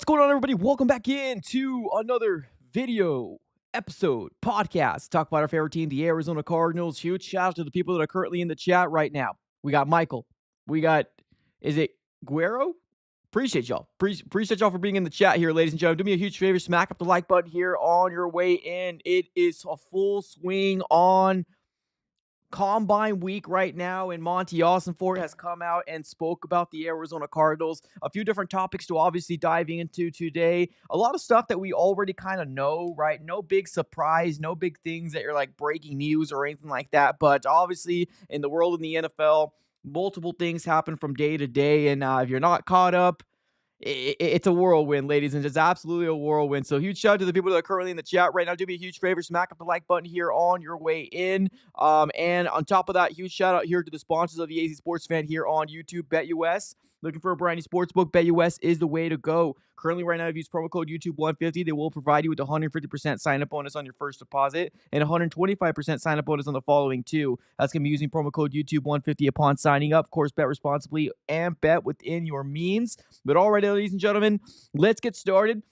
What's going on, everybody? Welcome back in to another video, episode, podcast. Talk about our favorite team, the Arizona Cardinals. Huge shout out to the people that are currently in the chat right now. We got Michael. We got, is it Guerrero? Appreciate y'all. Appreciate y'all for being in the chat here, ladies and gentlemen. Do me a huge favor, smack up the like button here on your way in. It is a full swing on Combine week right now, and Monty Ossenfort has come out and spoke about the Arizona Cardinals. A few different topics to obviously diving into today. A lot of stuff that we already kind of know, right? No big surprise, no big things that are like breaking news or anything like that. But obviously, in the world of the NFL, multiple things happen from day to day, and if you're not caught up, it's a whirlwind, ladies, and it's absolutely a whirlwind. So huge shout out to the people that are currently in the chat right now. Do me a huge favor, smack up the like button here on your way in. And on top of that, huge shout out here to the sponsors of the AZ Sports Fan here on YouTube, BetUS. Looking for a brand new sportsbook? BetUS is the way to go. Currently, right now, if you use promo code YouTube150, they will provide you with a 150% sign-up bonus on your first deposit and a 125% sign-up bonus on the following two. That's going to be using promo code YouTube150 upon signing up. Of course, bet responsibly and bet within your means. But all right, ladies and gentlemen, let's get started.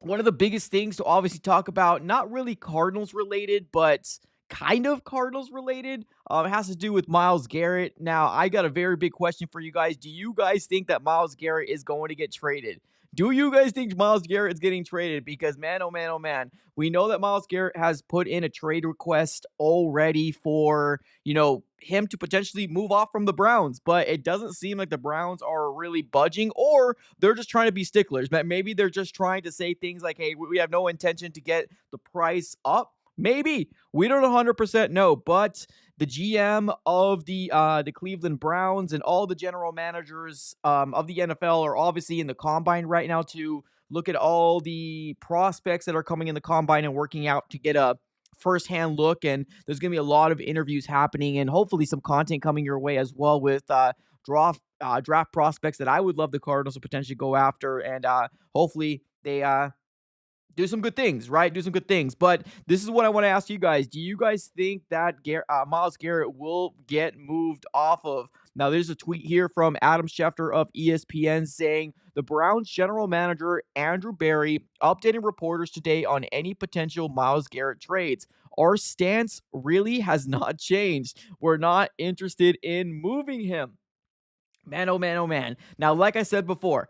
One of the biggest things to obviously talk about, not really Cardinals related, but kind of Cardinals related, it has to do with Myles Garrett. Now, I got a very big question for you guys. Do you guys think that Myles Garrett is going to get traded? Do you guys think Myles Garrett is getting traded? Because man, oh man, oh man, we know that Myles Garrett has put in a trade request already for, him to potentially move off from the Browns, but it doesn't seem like the Browns are really budging, or they're just trying to be sticklers. Maybe they're just trying to say things like, hey, we have no intention to get the price up. Maybe. We don't 100% know, but the GM of the Cleveland Browns and all the general managers of the NFL are obviously in the combine right now to look at all the prospects that are coming in the combine and working out to get a firsthand look. And there's going to be a lot of interviews happening and hopefully some content coming your way as well with draft prospects that I would love the Cardinals to potentially go after. And hopefully they do some good things, right? Do some good things. But this is what I want to ask you guys. Do you guys think that Myles Garrett will get moved off of? Now, there's a tweet here from Adam Schefter of ESPN saying, the Browns general manager, Andrew Berry, updating reporters today on any potential Myles Garrett trades. Our stance really has not changed. We're not interested in moving him. Man, oh man, oh man. Now, like I said before,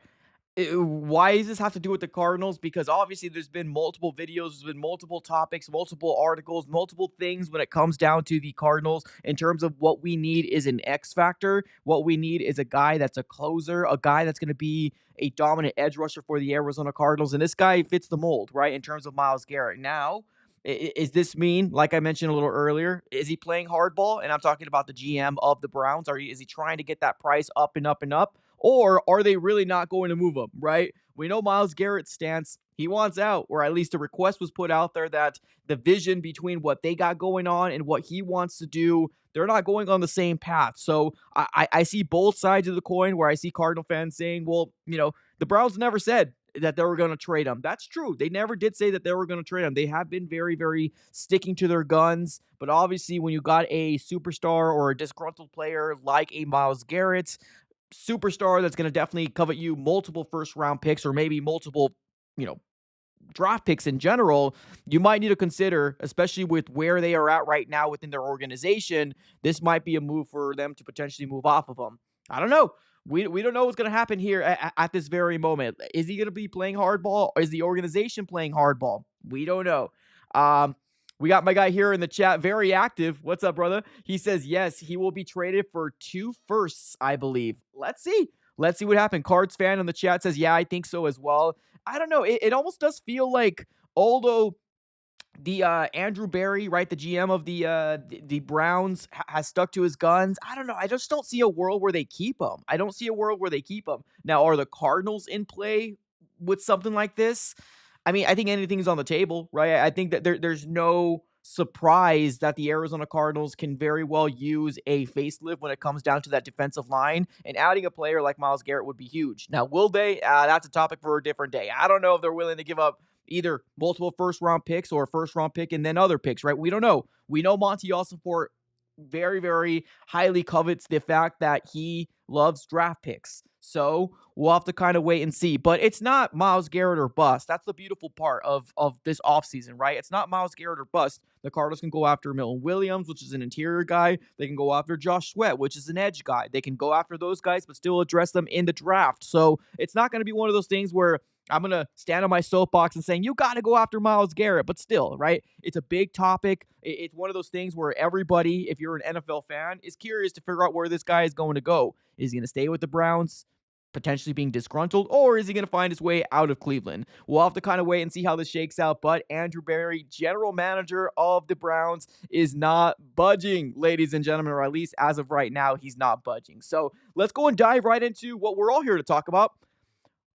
why does this have to do with the Cardinals? Because obviously there's been multiple videos, there's been multiple topics, multiple articles, multiple things when it comes down to the Cardinals in terms of what we need is an X factor. What we need is a guy that's a closer, a guy that's going to be a dominant edge rusher for the Arizona Cardinals. And this guy fits the mold, right, in terms of Myles Garrett. Now, is this mean, like I mentioned a little earlier, is he playing hardball? And I'm talking about the GM of the Browns. Is he trying to get that price up and up and up? Or are they really not going to move him, right? We know Myles Garrett's stance. He wants out, or at least a request was put out there that the vision between what they got going on and what he wants to do, they're not going on the same path. So I see both sides of the coin where I see Cardinal fans saying, well, the Browns never said that they were going to trade him. That's true. They never did say that they were going to trade him. They have been very, very sticking to their guns. But obviously, when you got a superstar or a disgruntled player like a Myles Garrett, superstar that's going to definitely covet you multiple first round picks or maybe multiple, draft picks in general, you might need to consider, especially with where they are at right now within their organization, this might be a move for them to potentially move off of them. I don't know. We don't know what's going to happen here at this very moment. Is he going to be playing hardball? Or is the organization playing hardball? We don't know. We got my guy here in the chat, very active. What's up, brother? He says, yes, he will be traded for 2 firsts, I believe. Let's see. Let's see what happens. Cards fan in the chat says, yeah, I think so as well. I don't know. It almost does feel like, although the Andrew Berry, right, the GM of the Browns, has stuck to his guns, I don't know. I just don't see a world where they keep him. I don't see a world where they keep him. Now, are the Cardinals in play with something like this? I mean, I think anything is on the table, right? I think that there's no surprise that the Arizona Cardinals can very well use a facelift when it comes down to that defensive line, and adding a player like Myles Garrett would be huge. Now, will they? That's a topic for a different day. I don't know if they're willing to give up either multiple first-round picks or a first-round pick and then other picks, right? We don't know. We know Monty Ossenfort very, very highly covets the fact that he loves draft picks. So we'll have to kind of wait and see. But it's not Myles Garrett or bust. That's the beautiful part of this offseason, right? It's not Myles Garrett or bust. The Cardinals can go after Milton Williams, which is an interior guy. They can go after Josh Sweat, which is an edge guy. They can go after those guys, but still address them in the draft. So it's not going to be one of those things where I'm going to stand on my soapbox and saying, you got to go after Myles Garrett. But still, right? It's a big topic. It's one of those things where everybody, if you're an NFL fan, is curious to figure out where this guy is going to go. Is he going to stay with the Browns, potentially being disgruntled, or is he going to find his way out of Cleveland? We'll have to kind of wait and see how this shakes out. But Andrew Berry, general manager of the Browns, is not budging, ladies and gentlemen, or at least as of right now, he's not budging. So let's go and dive right into what we're all here to talk about.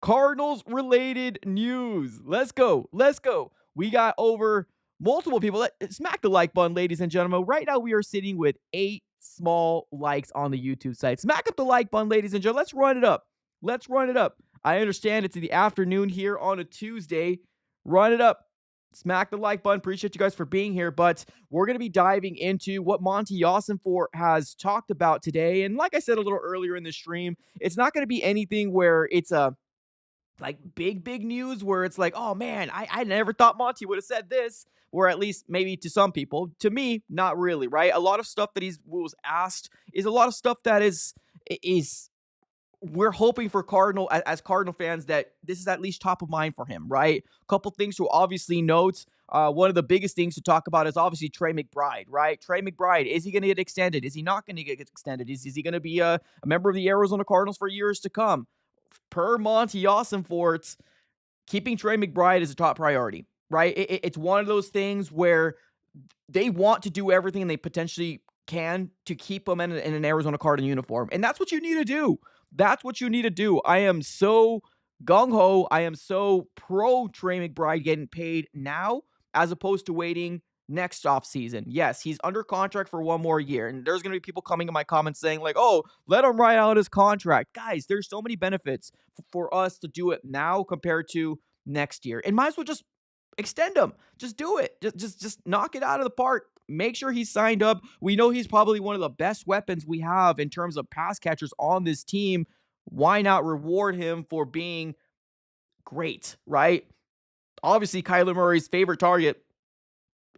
Cardinals-related news. Let's go. Let's go. We got over multiple people. Smack the like button, ladies and gentlemen. Right now, we are sitting with 8 small likes on the YouTube site. Smack up the like button, ladies and gentlemen. Let's run it up. Let's run it up. I understand it's in the afternoon here on a Tuesday. Run it up. Smack the like button. Appreciate you guys for being here. But we're going to be diving into what Monty Ossenfort has talked about today. And like I said a little earlier in the stream, it's not going to be anything where it's a big news where it's like, oh man, I never thought Monty would have said this, or at least maybe to some people. To me, not really, right? A lot of stuff that he was asked is a lot of stuff that is we're hoping for as Cardinal fans that this is at least top of mind for him, right? A couple things to obviously note. One of the biggest things to talk about is obviously Trey McBride, right? Trey McBride, is he going to get extended? Is he not going to get extended? Is he going to be a member of the Arizona Cardinals for years to come? Per Monty Ossenfort, keeping Trey McBride is a top priority, right? It's one of those things where they want to do everything they potentially can to keep him in an Arizona Cardinal uniform. And that's what you need to do. That's what you need to do. I am so gung-ho. I am so pro Trey McBride getting paid now as opposed to waiting next offseason. Yes, he's under contract for one more year. And there's going to be people coming in my comments saying like, oh, let him ride out his contract. Guys, there's so many benefits for us to do it now compared to next year. And might as well just extend him. Just do it. Just knock it out of the park. Make sure he's signed up. We know he's probably one of the best weapons we have in terms of pass catchers on this team. Why not reward him for being great, right? Obviously, Kyler Murray's favorite target.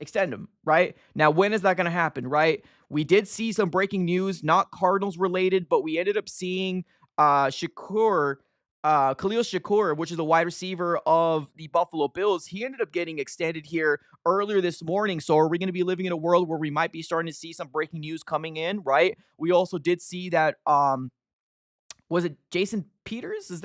Extend him, right? Now, when is that going to happen, right? We did see some breaking news, not Cardinals related, but we ended up seeing Khalil Shakur, which is a wide receiver of the Buffalo Bills. He ended up getting extended here earlier this morning. So are we going to be living in a world where we might be starting to see some breaking news coming in, right? We also did see that, was it Jason Peters?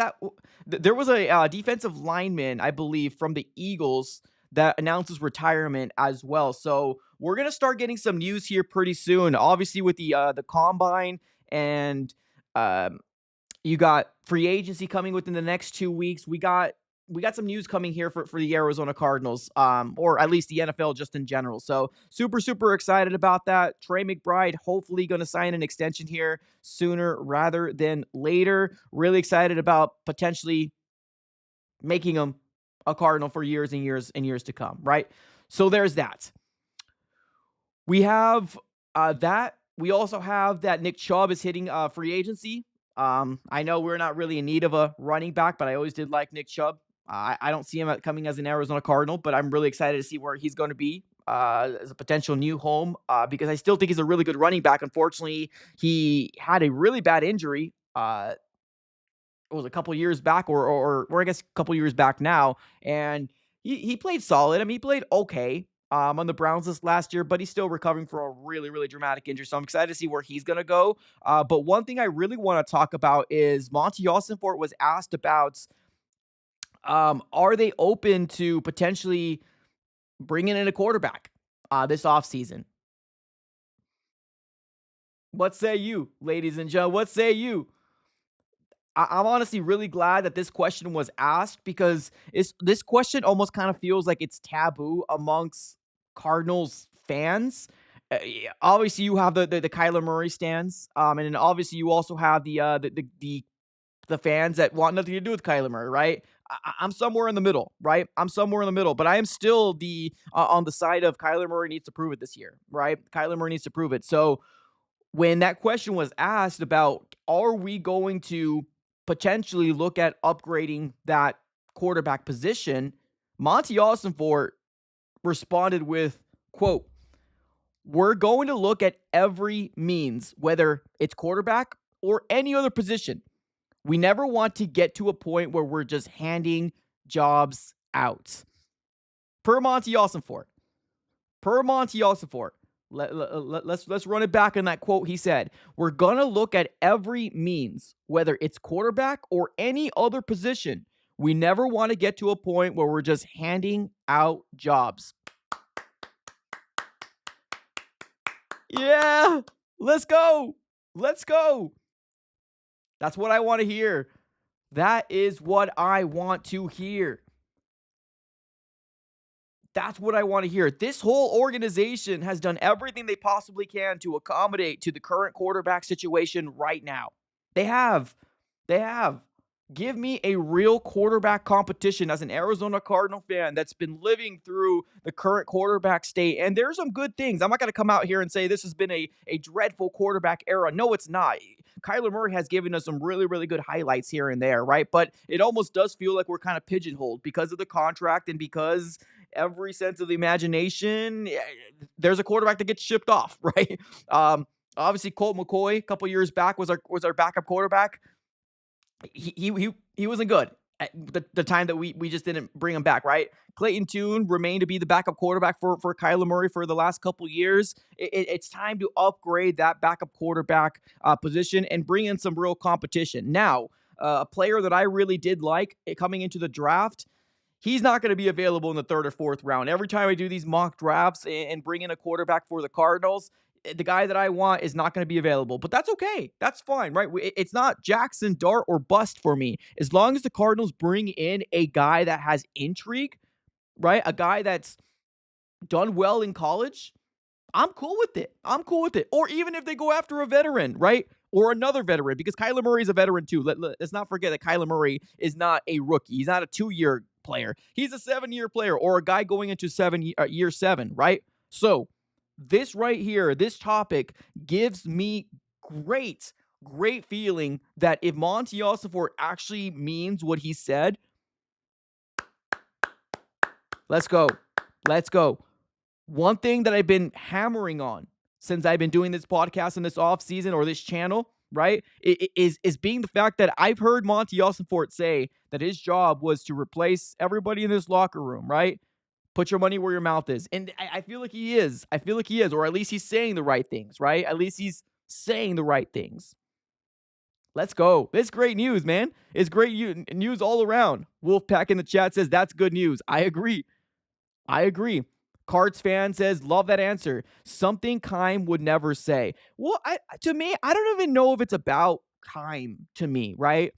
There was a defensive lineman, I believe, from the Eagles that announces retirement as well. So we're going to start getting some news here pretty soon. Obviously with the combine and you got free agency coming within the next 2 weeks. We got some news coming here for the Arizona Cardinals, or at least the NFL just in general. So super excited about that. Trey McBride hopefully going to sign an extension here sooner rather than later. Really excited about potentially making him a Cardinal for years and years and years to come, right? So there's that. We have that. We also have that Nick Chubb is hitting free agency. I know we're not really in need of a running back, but I always did like Nick Chubb. I don't see him coming as an Arizona Cardinal, but I'm really excited to see where he's going to be as a potential new home because I still think he's a really good running back. Unfortunately, he had a really bad injury. It was a couple years back or I guess a couple years back now. And he played solid. I mean, he played okay on the Browns this last year, but he's still recovering from a really dramatic injury. So I'm excited to see where he's going to go. But one thing I really want to talk about is Monty Ossenfort was asked about, are they open to potentially bringing in a quarterback this offseason? What say you, ladies and gentlemen? What say you? I'm honestly really glad that this question was asked because this question almost kind of feels like it's taboo amongst Cardinals fans. Obviously, you have the Kyler Murray stands, and then obviously you also have the fans that want nothing to do with Kyler Murray, right? I'm somewhere in the middle, right? I'm somewhere in the middle, but I am still on the side of Kyler Murray needs to prove it this year, right? Kyler Murray needs to prove it. So when that question was asked about, are we going to potentially look at upgrading that quarterback position, Monty Ossenfort responded with, quote, "We're going to look at every means, whether it's quarterback or any other position. We never want to get to a point where we're just handing jobs out." Per Monty Ossenfort. Per Monty Ossenfort. Let's run it back on that quote he said. "We're going to look at every means, whether it's quarterback or any other position. We never want to get to a point where we're just handing out jobs." Yeah, let's go. Let's go. That's what I want to hear. That is what I want to hear. That's what I want to hear. This whole organization has done everything they possibly can to accommodate to the current quarterback situation right now. They have. They have. Give me a real quarterback competition as an Arizona Cardinal fan that's been living through the current quarterback state. And there's some good things. I'm not going to come out here and say this has been a dreadful quarterback era. No, it's not. Kyler Murray has given us some really, really good highlights here and there, right? But it almost does feel like we're kind of pigeonholed because of the contract and because every sense of the imagination, there's a quarterback that gets shipped off, right? Obviously, Colt McCoy a couple years back was our backup quarterback. He wasn't good at the time that we just didn't bring him back, right? Clayton Tune remained to be the backup quarterback for Kyler Murray for the last couple years. It's time to upgrade that backup quarterback position and bring in some real competition. Now, a player that I really did like coming into the draft, he's not going to be available in the third or fourth round. Every time I do these mock drafts and bring in a quarterback for the Cardinals, the guy that I want is not going to be available. But that's okay. That's fine, right? It's not Jackson Dart or bust for me. As long as the Cardinals bring in a guy that has intrigue, right? A guy that's done well in college, I'm cool with it. I'm cool with it. Or even if they go after a veteran, right? Or another veteran, because Kyler Murray is a veteran too. Let's not forget that Kyler Murray is not a rookie. He's not a 2-year player. He's a 7-year player or a guy going into year 7, right? So this right here, this topic gives me great feeling that if Monty Ossenfort actually means what he said, let's go. Let's go. One thing that I've been hammering on since I've been doing this podcast in this offseason or this channel, right, is being the fact that I've heard Monty Ossenfort say that his job was to replace everybody in this locker room, right? Put your money where your mouth is. And I feel like he is. I feel like he is, or at least he's saying the right things, right? At least he's saying the right things. Let's go. It's great news, man. It's great news all around. Wolfpack in the chat says that's good news. I agree. Cards fan says, love that answer. Something Keim would never say. Well, to me, I don't even know if it's about Keim to me, right?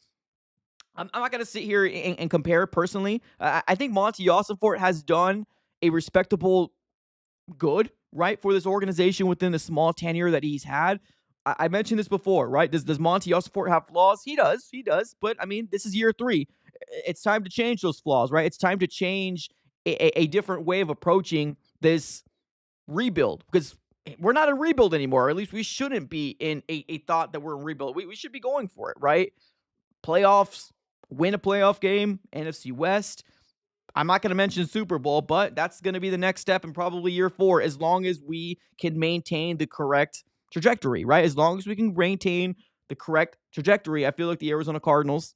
I'm not going to sit here and compare personally. I think Monty Ossenfort has done a respectable good, right, for this organization within the small tenure that he's had. I mentioned this before, right? Does Monty Ossenfort have flaws? He does. But, I mean, this is year 3. It's time to change those flaws, right? It's time to change a different way of approaching this rebuild because we're not in rebuild anymore. Or at least we shouldn't be in a thought that we're in rebuild. We should be going for it, right? Playoffs. Win a playoff game, NFC West. I'm not going to mention Super Bowl, but that's going to be the next step in probably year 4 as long as we can maintain the correct trajectory, right? As long as we can maintain the correct trajectory, I feel like the Arizona Cardinals,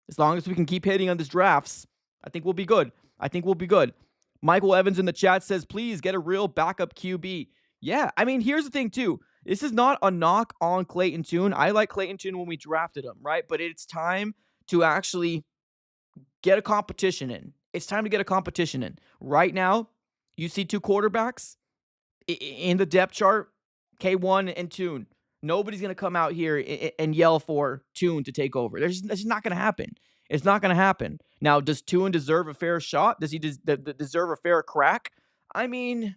as long as we can keep hitting on these drafts, I think we'll be good. Michael Evans in the chat says, please get a real backup QB. Yeah, I mean, here's the thing too. This is not a knock on Clayton Tune. I like Clayton Tune when we drafted him, right? But it's time to actually get a competition in. It's time to get a competition in. Right now, you see 2 quarterbacks in the depth chart, K1 and Tune. Nobody's going to come out here and yell for Tune to take over. That's just not going to happen. It's not going to happen. Now, does Tune deserve a fair shot? Does he deserve a fair crack? I mean,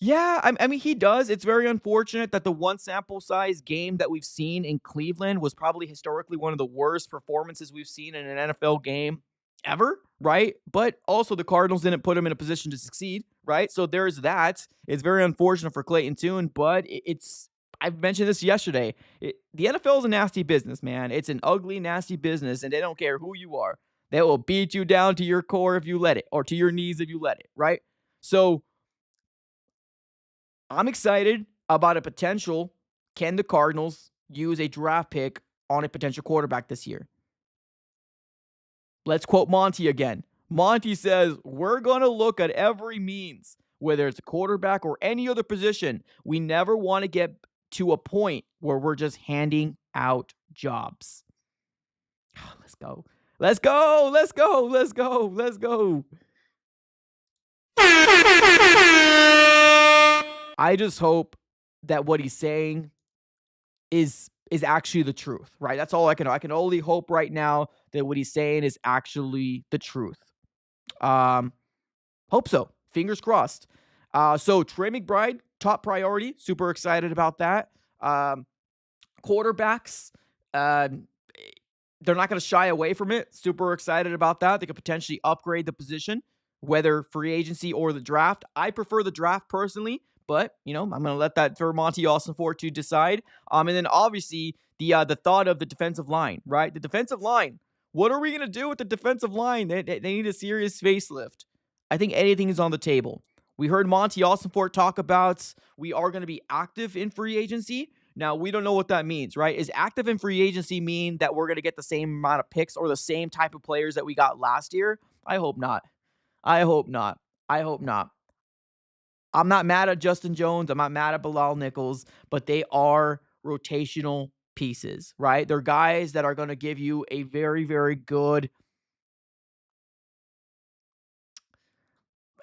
yeah, I mean, he does. It's very unfortunate that the one sample size game that we've seen in Cleveland was probably historically one of the worst performances we've seen in an NFL game ever, right? But also the Cardinals didn't put him in a position to succeed, right? So there's that. It's very unfortunate for Clayton Tune, but it's I mentioned this yesterday. The NFL is a nasty business, man. It's an ugly, nasty business, and they don't care who you are. They will beat you down to your core if you let it, or to your knees if you let it, right? So I'm excited about a potential. Can the Cardinals use a draft pick on a potential quarterback this year? Let's quote Monty again. Monty says, we're going to look at every means, whether it's a quarterback or any other position. We never want to get to a point where we're just handing out jobs. Let's go. Let's go. Let's go. Let's go. Let's go. I just hope that what he's saying is actually the truth, right? That's all I can only hope right now that what he's saying is actually the truth. Hope so. Fingers crossed. So Trey McBride, top priority. Super excited about that. Quarterbacks, they're not going to shy away from it. Super excited about that. They could potentially upgrade the position, whether free agency or the draft. I prefer the draft personally, but, I'm going to let that for Monty Ossenfort to decide. And then obviously the thought of the defensive line, right? The defensive line. What are we going to do with the defensive line? They need a serious facelift. I think anything is on the table. We heard Monty Ossenfort talk about we are going to be active in free agency. Now, we don't know what that means, right? Is active in free agency mean that we're going to get the same amount of picks or the same type of players that we got last year? I hope not. I hope not. I hope not. I'm not mad at Justin Jones. I'm not mad at Bilal Nichols, but they are rotational pieces, right? They're guys that are going to give you a very, very good.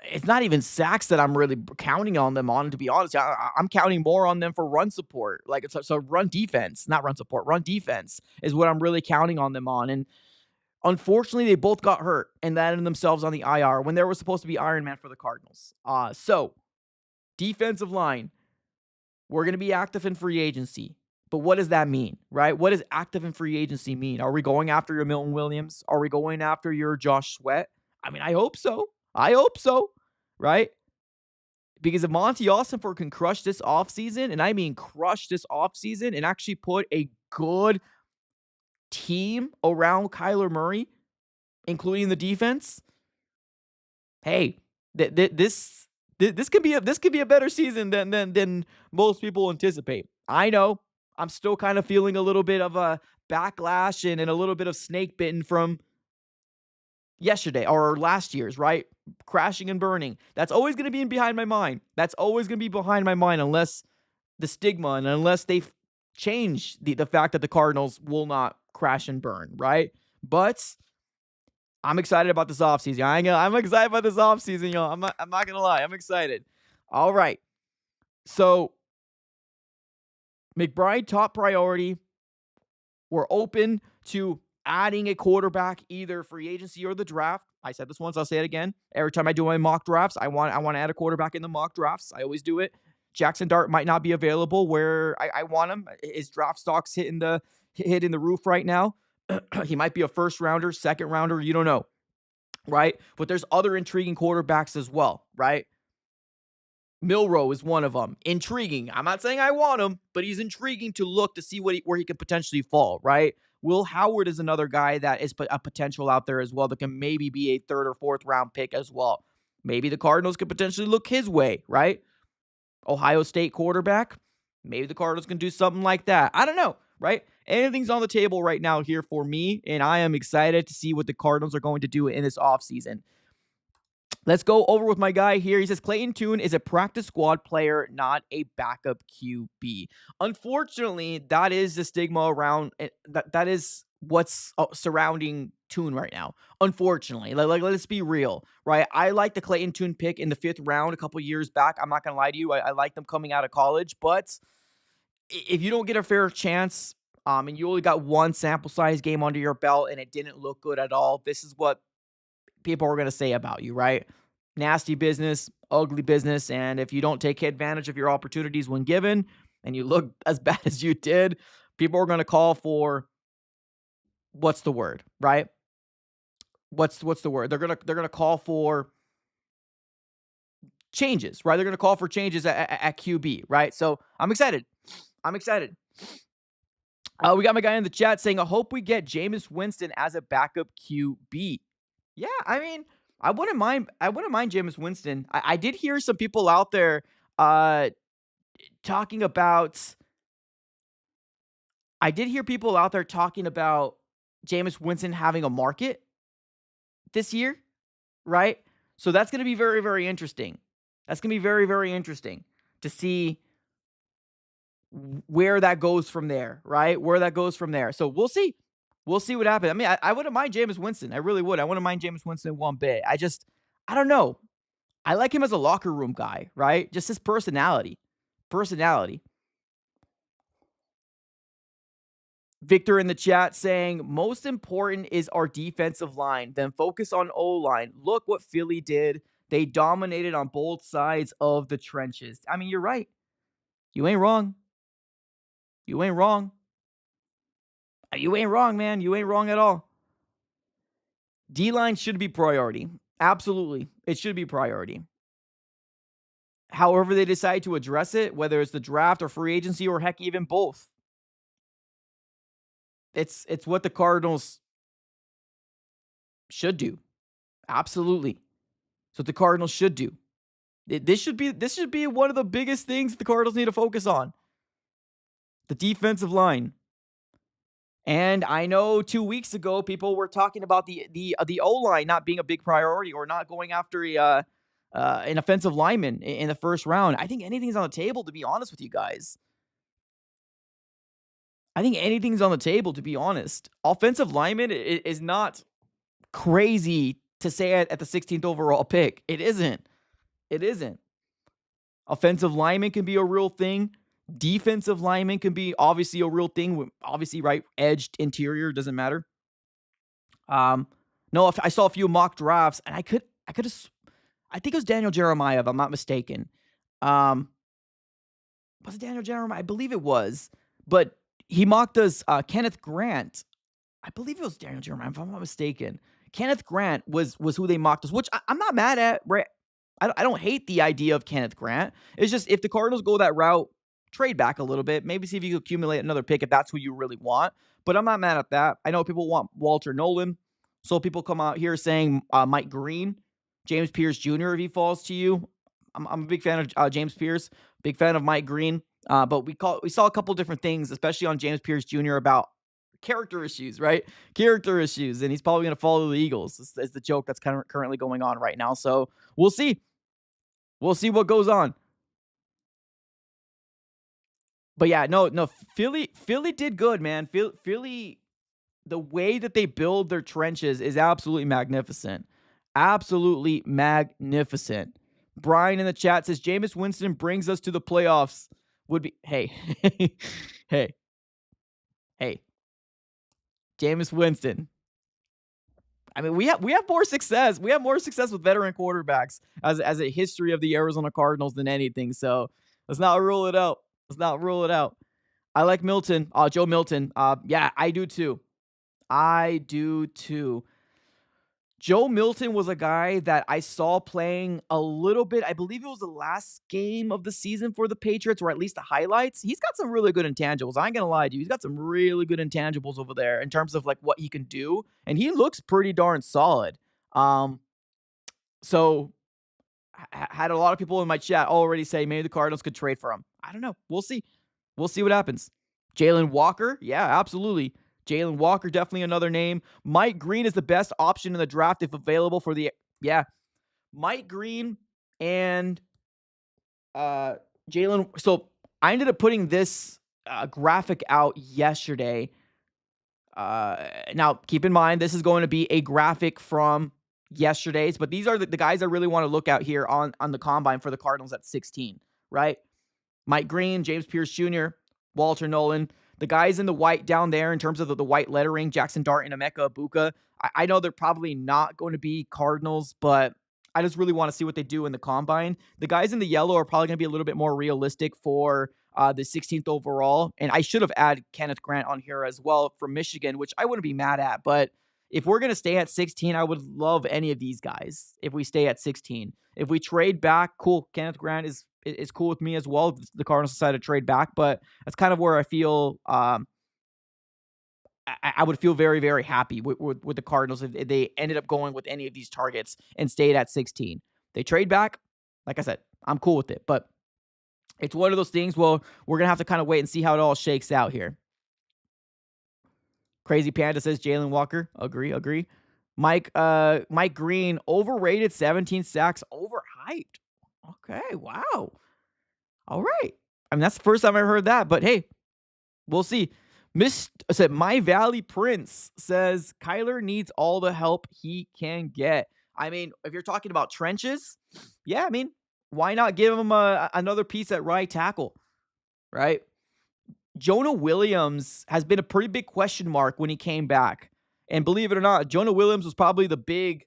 It's not even sacks that I'm really counting on them on, to be honest. I'm counting more on them for run support. Like, so run defense, not run support. Run defense is what I'm really counting on them on. And unfortunately, they both got hurt and landed themselves on the IR when they were supposed to be Iron Man for the Cardinals. So defensive line, we're going to be active in free agency. But what does that mean, right? What does active in free agency mean? Are we going after your Milton Williams? Are we going after your Josh Sweat? I mean, I hope so. I hope so, right? Because if Monty Ossenfort can crush this offseason, and I mean crush this offseason, and actually put a good team around Kyler Murray, including the defense, hey, this could be a better season than most people anticipate. I know I'm still kind of feeling a little bit of a backlash and a little bit of snake bitten from yesterday or last year's, right? Crashing and burning. That's always going to be behind my mind. That's always going to be behind my mind unless the stigma and unless they change the fact that the Cardinals will not crash and burn, right? But I'm excited about this offseason. I'm excited about this offseason, y'all. I'm not going to lie. I'm excited. All right. So McBride, top priority. We're open to adding a quarterback, either free agency or the draft. I said this once, I'll say it again. Every time I do my mock drafts, I want to add a quarterback in the mock drafts. I always do it. Jackson Dart might not be available where I want him. His draft stock's hitting the roof right now. He might be a first rounder, second rounder, you don't know, right? But there's other intriguing quarterbacks as well, right? Milroe is one of them. Intriguing. I'm not saying I want him, but he's intriguing to look to see where he could potentially fall, right? Will Howard is another guy that is a potential out there as well that can maybe be a third or fourth round pick as well. Maybe the Cardinals could potentially look his way, right? Ohio State quarterback. Maybe the Cardinals can do something like that. I don't know, right? Anything's on the table right now here for me, and I am excited to see what the Cardinals are going to do in this offseason. Let's go over with my guy here. He says Clayton Tune is a practice squad player, not a backup QB. Unfortunately, that is the stigma around it. That is what's surrounding Tune right now. Unfortunately, like let's be real, right? I like the Clayton Tune pick in the 5th round a couple years back. I'm not gonna lie to you. I like them coming out of college, but if you don't get a fair chance, and you only got one sample size game under your belt and it didn't look good at all, this is what people are going to say about you, right? Nasty business, ugly business, and if you don't take advantage of your opportunities when given, and you look as bad as you did, people are going to call for what's the word, right? What's the word? They're gonna call for changes, right? They're gonna call for changes at QB, right? So I'm excited. I'm excited. We got my guy in the chat saying, I hope we get Jameis Winston as a backup QB. Yeah, I mean, I wouldn't mind Jameis Winston. I did hear some people out there talking about Jameis Winston having a market this year, right? So that's going to be very, very interesting. That's going to be very, very interesting to see where that goes from there, right? Where that goes from there. So we'll see. We'll see what happens. I mean, I wouldn't mind Jameis Winston. I really would. I wouldn't mind Jameis Winston one bit. I don't know. I like him as a locker room guy, right? Just his personality. Victor in the chat saying, most important is our defensive line, then focus on O-line. Look what Philly did. They dominated on both sides of the trenches. I mean, you're right. You ain't wrong. You ain't wrong. You ain't wrong, man. You ain't wrong at all. D-line should be priority. Absolutely. It should be priority. However they decide to address it, whether it's the draft or free agency or heck, even both. It's what the Cardinals should do. Absolutely. It's what the Cardinals should do. This should be one of the biggest things the Cardinals need to focus on. The defensive line. And I know 2 weeks ago people were talking about the O-line not being a big priority or not going after an offensive lineman in the first round. I think anything's on the table, to be honest with you guys. I think anything's on the table, to be honest. Offensive lineman is not crazy to say at the 16th overall pick. It isn't. Offensive lineman can be a real thing. Defensive lineman can be obviously a real thing. Obviously, right, edged interior doesn't matter. No, I saw a few mock drafts, and I think it was Daniel Jeremiah, if I'm not mistaken. Was it Daniel Jeremiah? I believe it was, but he mocked us Kenneth Grant. I believe it was Daniel Jeremiah, if I'm not mistaken. Kenneth Grant was who they mocked us, which I'm not mad at. Right? I don't hate the idea of Kenneth Grant. It's just if the Cardinals go that route, trade back a little bit. Maybe see if you can accumulate another pick if that's who you really want. But I'm not mad at that. I know people want Walter Nolan. So people come out here saying Mike Green, James Pierce Jr. if he falls to you. I'm a big fan of James Pierce. Big fan of Mike Green. But we saw a couple different things, especially on James Pierce Jr. about character issues, right? Character issues. And he's probably going to follow the Eagles. Is the joke that's kind of currently going on right now. So we'll see. We'll see what goes on. But yeah, no, Philly did good, man. Philly, the way that they build their trenches is absolutely magnificent. Absolutely magnificent. Brian in the chat says, Jameis Winston brings us to the playoffs. Hey. Jameis Winston. I mean, we have more success. We have more success with veteran quarterbacks as a history of the Arizona Cardinals than anything. So let's not rule it out. I like Milton. Joe Milton. Yeah, I do too. Joe Milton was a guy that I saw playing a little bit. I believe it was the last game of the season for the Patriots, or at least the highlights. He's got some really good intangibles. I ain't going to lie to you. He's got some really good intangibles over there in terms of like what he can do. And he looks pretty darn solid. So had a lot of people in my chat already say maybe the Cardinals could trade for him. I don't know. We'll see. We'll see what happens. Jalen Walker. Yeah, absolutely. Jalen Walker, definitely another name. Mike Green is the best option in the draft if available for the... Yeah. Mike Green and Jalen... So I ended up putting this graphic out yesterday. Now, keep in mind, this is going to be a graphic from yesterday's, but these are the guys I really want to look at here on the combine for the Cardinals at 16, right? Mike Green, James Pierce Jr., Walter Nolan, the guys in the white down there in terms of the white lettering, Jackson Dart and Emeka Ibuka. I know they're probably not going to be Cardinals, but I just really want to see what they do in the combine. The guys in the yellow are probably going to be a little bit more realistic for the 16th overall. And I should have added Kenneth Grant on here as well from Michigan, which I wouldn't be mad at. But if we're going to stay at 16, I would love any of these guys if we stay at 16. If we trade back, cool. Kenneth Grant is is cool with me as well. The Cardinals decided to trade back, but that's kind of where I feel I would feel very, very happy with the Cardinals if they ended up going with any of these targets and stayed at 16. They trade back. Like I said, I'm cool with it, but it's one of those things. Well, we're going to have to kind of wait and see how it all shakes out here. Crazy Panda says Jalen Walker. Agree. Mike Green, overrated, 17 sacks, overhyped. Okay, wow. All right. I mean, that's the first time I heard that, but hey, we'll see. Said My Valley Prince says Kyler needs all the help he can get. I mean, if you're talking about trenches, yeah, I mean, why not give him another piece at right tackle, right? Jonah Williams has been a pretty big question mark when he came back. And believe it or not, Jonah Williams was probably the big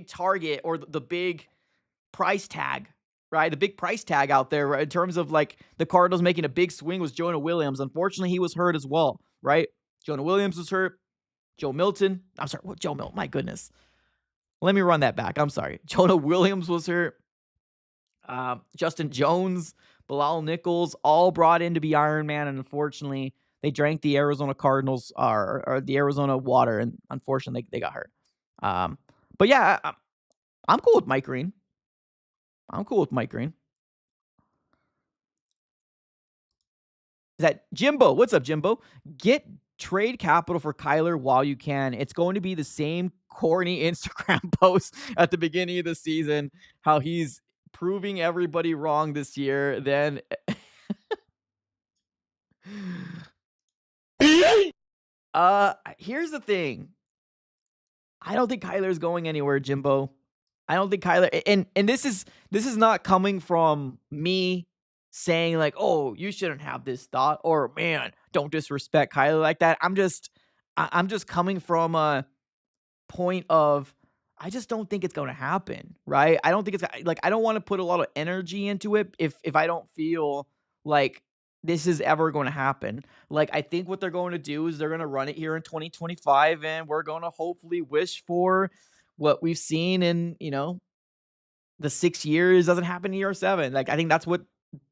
target or the big price tag, right? The big price tag out there, right? In terms of like the Cardinals making a big swing was Jonah Williams. Unfortunately, he was hurt as well, right? Jonah Williams was hurt. Joe Milton. I'm sorry, what Joe Milton? My goodness. Let me run that back. I'm sorry. Jonah Williams was hurt. Justin Jones, Bilal Nichols, all brought in to be Iron Man, and unfortunately, they drank the Arizona Cardinals or the Arizona water, and unfortunately, they got hurt. But yeah, I'm cool with Mike Green. Is that Jimbo? What's up, Jimbo? Get trade capital for Kyler while you can. It's going to be the same corny Instagram post at the beginning of the season, how he's proving everybody wrong this year. Then here's the thing. I don't think Kyler's going anywhere, Jimbo. I don't think Kyler, and this is not coming from me saying like, oh, you shouldn't have this thought, or man, don't disrespect Kyler like that. I'm just coming from a point of I just don't think it's going to happen, right? I don't think it's like I don't want to put a lot of energy into it if I don't feel like this is ever going to happen. Like I think what they're going to do is they're going to run it here in 2025 and we're going to hopefully wish for what we've seen in, the 6 years doesn't happen in year 7. Like I think that's what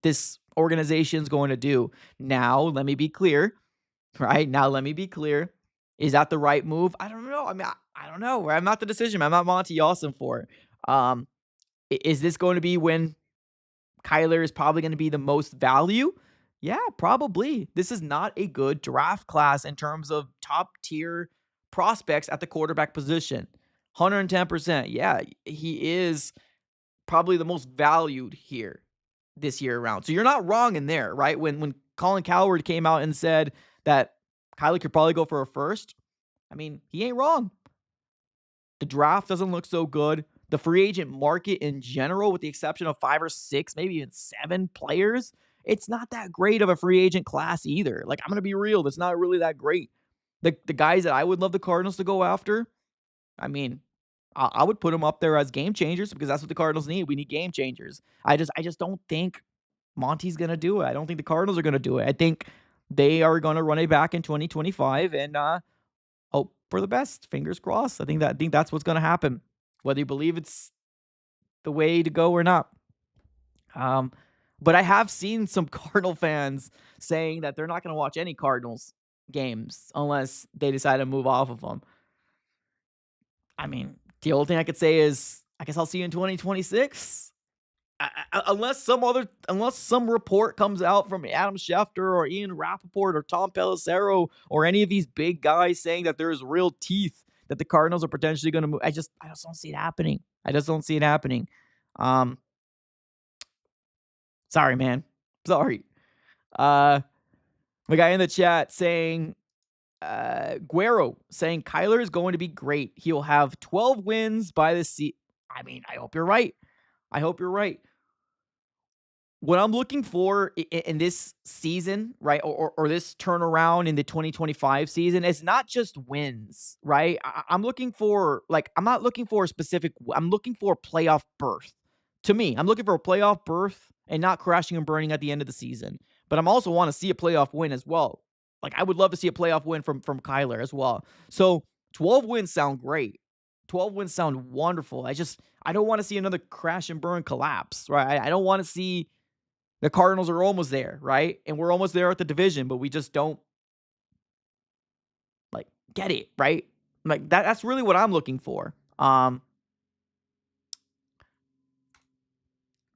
this organization is going to do. Now, let me be clear, right? Is that the right move? I don't know. I mean, I don't know. I'm not the decision. I'm not Monty Ossenfort. Is this going to be when Kyler is probably going to be the most value? Yeah, probably. This is not a good draft class in terms of top tier prospects at the quarterback position. 110%. Yeah, he is probably the most valued here this year around. So you're not wrong in there, right? When Colin Cowherd came out and said that Kyler could probably go for a first, I mean, he ain't wrong. The draft doesn't look so good. The free agent market in general, with the exception of 5 or 6, maybe even 7 players, it's not that great of a free agent class either. Like, I'm going to be real. It's not really that great. The guys that I would love the Cardinals to go after, I mean, I would put them up there as game changers because that's what the Cardinals need. We need game changers. I just don't think Monty's going to do it. I don't think the Cardinals are going to do it. I think they are going to run it back in 2025 and hope for the best. Fingers crossed. I think that's what's going to happen, whether you believe it's the way to go or not. But I have seen some Cardinal fans saying that they're not going to watch any Cardinals games unless they decide to move off of them. I mean, the only thing I could say is, I guess I'll see you in 2026. Unless some report comes out from Adam Schefter or Ian Rappaport or Tom Pelissero or any of these big guys saying that there's real teeth that the Cardinals are potentially going to move. I just don't see it happening. Sorry, man. Sorry. My guy in the chat saying, Guero saying Kyler is going to be great. He'll have 12 wins by the season. I mean, I hope you're right. What I'm looking for in this season, right, or this turnaround in the 2025 season, is not just wins, right? I'm looking for, like, I'm not looking for a specific, I'm looking for a playoff berth. To me, I'm looking for a playoff berth and not crashing and burning at the end of the season. But I'm also want to see a playoff win as well. Like, I would love to see a playoff win from Kyler as well. So 12 wins sound great. 12 wins sound wonderful. I don't want to see another crash and burn collapse, right? I don't want to see the Cardinals are almost there, right? And we're almost there at the division, but we just don't like get it, right? Like that's really what I'm looking for.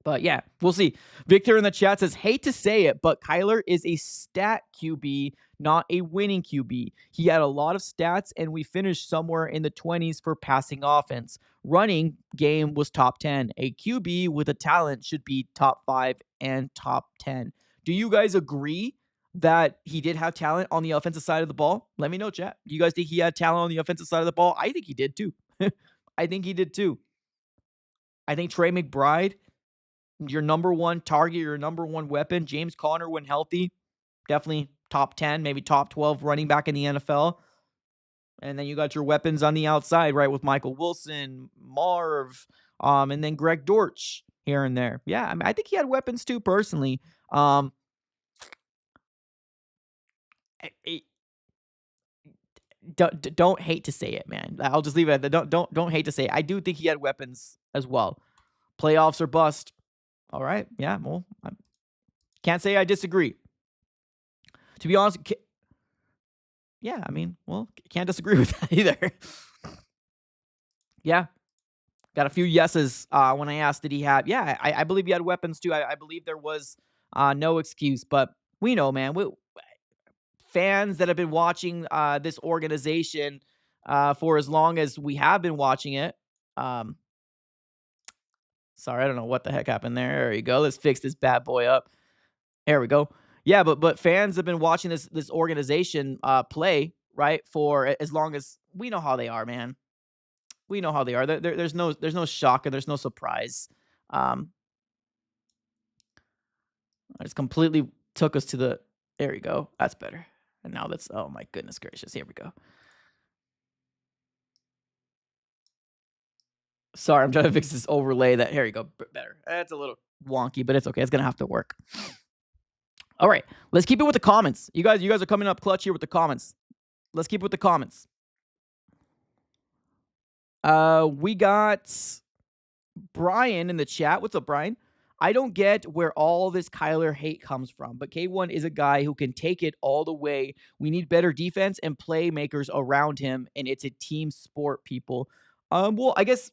But yeah, we'll see. Victor in the chat says, hate to say it, but Kyler is a stat QB, not a winning QB. He had a lot of stats, and we finished somewhere in the 20s for passing offense. Running game was top 10. A QB with a talent should be top 5 and top 10. Do you guys agree that he did have talent on the offensive side of the ball? Let me know, chat. Do you guys think he had talent on the offensive side of the ball? I think he did too. I think he did too. I think Trey McBride, your number one target, your number one weapon. James Conner, when healthy, definitely top 10, maybe top 12 running back in the NFL. And then you got your weapons on the outside, right, with Michael Wilson, Marv, and then Greg Dortch here and there. Yeah, I mean, I think he had weapons too, personally. Don't hate to say it, man. I'll just leave it at that. Don't hate to say it. I do think he had weapons as well. Playoffs or bust. All right. Yeah, well, I can't say I disagree. To be honest, yeah, I mean, well, can't disagree with that either. Yeah. Got a few yeses when I asked, did he have? Yeah, I believe he had weapons too. I believe there was no excuse, but we know, man. Fans that have been watching this organization for as long as we have been watching it. Sorry, I don't know what the heck happened there. There you go. Let's fix this bad boy up. There we go. Yeah, but fans have been watching this organization play, right, for as long as we know how they are, man. We know how they are. There's no shock and there's no surprise. I just completely took us to the. There we go. That's better. And now that's. Oh my goodness gracious. Here we go. Sorry, I'm trying to fix this overlay. Here you go. Better. It's a little wonky, but it's okay. It's gonna have to work. All right, let's keep it with the comments. You guys are coming up clutch here with the comments. Let's keep it with the comments. We got Brian in the chat. What's up, Brian? I don't get where all this Kyler hate comes from, but K1 is a guy who can take it all the way. We need better defense and playmakers around him, and it's a team sport, people. Well, I guess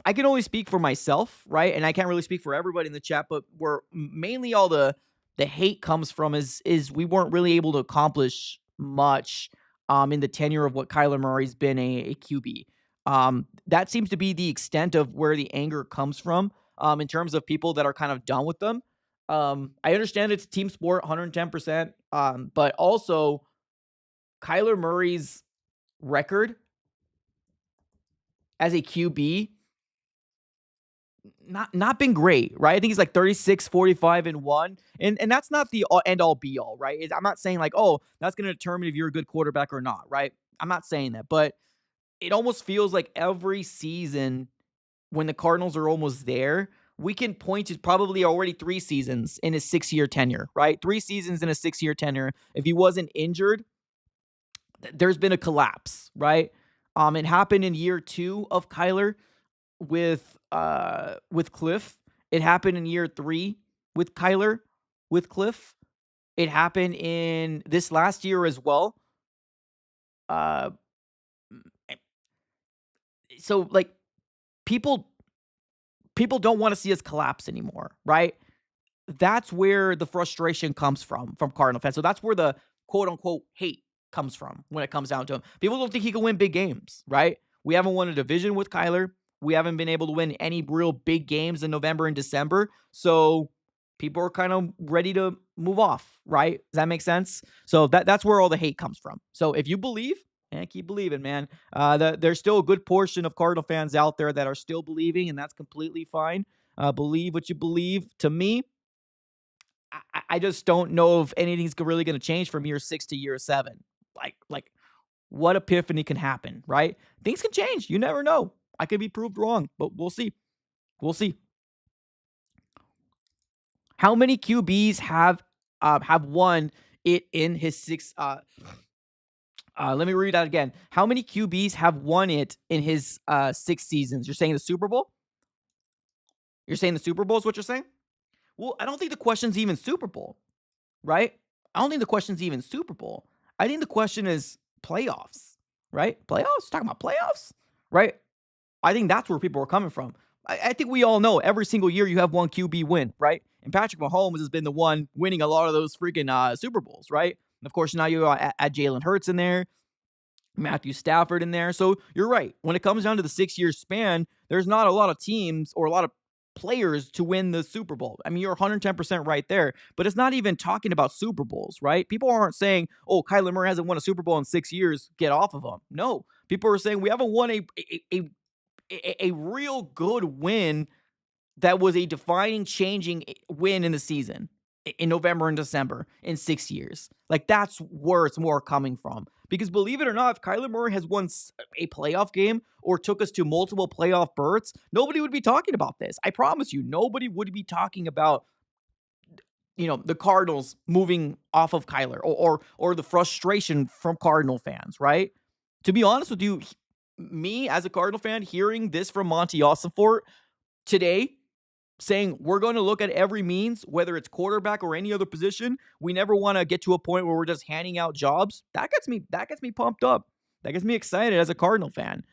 I can only speak for myself, right? And I can't really speak for everybody in the chat, but where mainly all the hate comes from is we weren't really able to accomplish much in the tenure of what Kyler Murray's been a QB. That seems to be the extent of where the anger comes from in terms of people that are kind of done with them. I understand it's team sport, 110%, but also Kyler Murray's record as a QB not been great, right? I think he's like 36, 45, and 1. And that's not the end all be all, right? I'm not saying like, oh, that's going to determine if you're a good quarterback or not, right? I'm not saying that, but it almost feels like every season when the Cardinals are almost there, we can point to probably already 3 seasons in his 6-year tenure, right? 3 seasons in a 6-year tenure. If he wasn't injured, there's been a collapse, right? It happened in year 2 of Kyler with Cliff. It happened in year 3 with Kyler with Cliff. It happened in this last year as well. So like people don't want to see us collapse anymore, right? That's where the frustration comes from Cardinal fans. So that's where the quote unquote hate comes from when it comes down to him. People don't think he can win big games, right? We haven't won a division with Kyler. We haven't been able to win any real big games in November and December. So people are kind of ready to move off, right? Does that make sense? So that's where all the hate comes from. So if you believe, keep believing, man. There's still a good portion of Cardinal fans out there that are still believing, and that's completely fine. Believe what you believe. To me, I just don't know if anything's really going to change from year 6 to year 7. Like what epiphany can happen, right? Things can change. You never know. I could be proved wrong, but we'll see. We'll see. How many QBs have won it in his 6 Let me read that again. How many QBs have won it in his 6 seasons? You're saying the Super Bowl? You're saying the Super Bowl is what you're saying? Well, I don't think the question's even Super Bowl, right? I don't think the question's even Super Bowl. I think the question is playoffs, right? Playoffs? Talking about playoffs, right? I think that's where people are coming from. I think we all know every single year you have one QB win, right? And Patrick Mahomes has been the one winning a lot of those freaking Super Bowls, right? And of course, now you add Jalen Hurts in there, Matthew Stafford in there. So you're right. When it comes down to the 6-year span, there's not a lot of teams or a lot of players to win the Super Bowl. I mean, you're 110% right there, but it's not even talking about Super Bowls, right? People aren't saying, oh, Kyler Murray hasn't won a Super Bowl in 6 years, get off of him. No, people are saying we haven't won a real good win that was a defining, changing win in the season in November and December in 6 years. Like, that's where it's more coming from. Because believe it or not, if Kyler Murray has won a playoff game or took us to multiple playoff berths, nobody would be talking about this. I promise you, nobody would be talking about, the Cardinals moving off of Kyler or the frustration from Cardinal fans, right? To be honest with you, me as a Cardinal fan, hearing this from Monty Ossenfort today, saying we're going to look at every means, whether it's quarterback or any other position. We never want to get to a point where we're just handing out jobs. That gets me pumped up. That gets me excited as a Cardinal fan,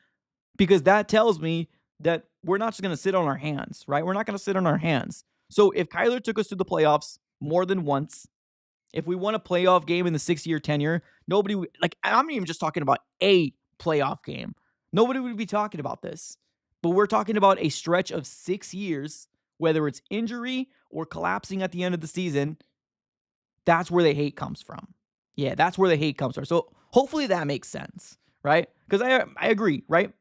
because that tells me that we're not just going to sit on our hands, right? We're not going to sit on our hands. So if Kyler took us to the playoffs more than once, if we won a playoff game in the 6-year tenure, nobody would, like, I'm not even just talking about a playoff game. Nobody would be talking about this. But we're talking about a stretch of 6 years, whether it's injury or collapsing at the end of the season. That's where the hate comes from. Yeah, that's where the hate comes from. So hopefully that makes sense, right? Because I agree, right?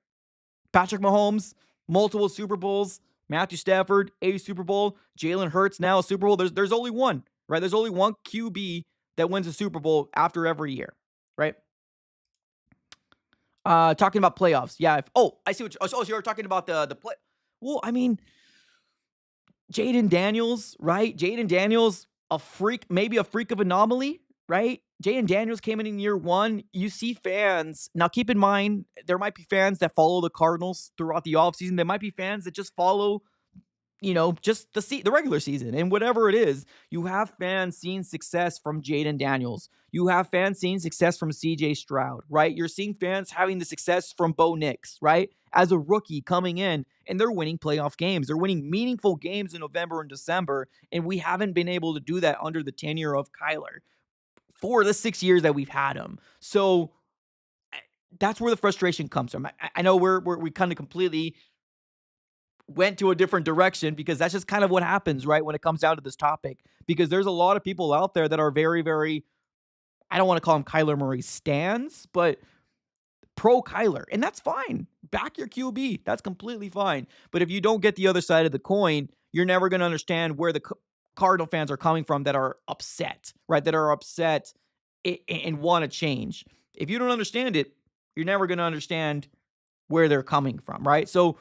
Patrick Mahomes, multiple Super Bowls. Matthew Stafford, a Super Bowl. Jalen Hurts, now a Super Bowl. There's only one, right? There's only one QB that wins a Super Bowl after every year, right? Talking about playoffs. Yeah. I see what you're talking about the play. Well, I mean, Jaden Daniels, right? Jaden Daniels, maybe a freak of anomaly, right? Jaden Daniels came in year one. You see fans. Now, keep in mind, there might be fans that follow the Cardinals throughout the offseason. There might be fans that just follow, just the regular season. And whatever it is, you have fans seeing success from Jaden Daniels. You have fans seeing success from CJ Stroud, right? You're seeing fans having the success from Bo Nix, right? As a rookie coming in, and they're winning playoff games. They're winning meaningful games in November and December, and we haven't been able to do that under the tenure of Kyler for the 6 years that we've had him. So that's where the frustration comes from. I know we kind of completely went to a different direction, because that's just kind of what happens, right, when it comes down to this topic. Because there's a lot of people out there that are very, very, I don't want to call them Kyler Murray stans, but pro Kyler. And that's fine. Back your QB. That's completely fine. But if you don't get the other side of the coin, you're never going to understand where the Cardinal fans are coming from that are upset, right? That are upset and want to change. If you don't understand it, you're never going to understand where they're coming from, right? So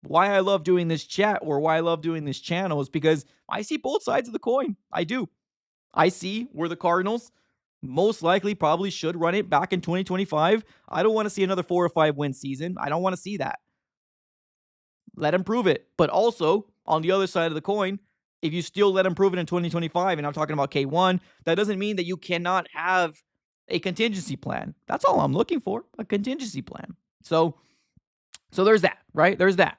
why I love doing this chat, or why I love doing this channel, is because I see both sides of the coin. I do. I see where the Cardinals most likely probably should run it back in 2025. I don't want to see another 4 or 5 win season. I don't want to see that. Let him prove it. But also, on the other side of the coin, if you still let him prove it in 2025, and I'm talking about K1, that doesn't mean that you cannot have a contingency plan. That's all I'm looking for, a contingency plan. So there's that, right? There's that.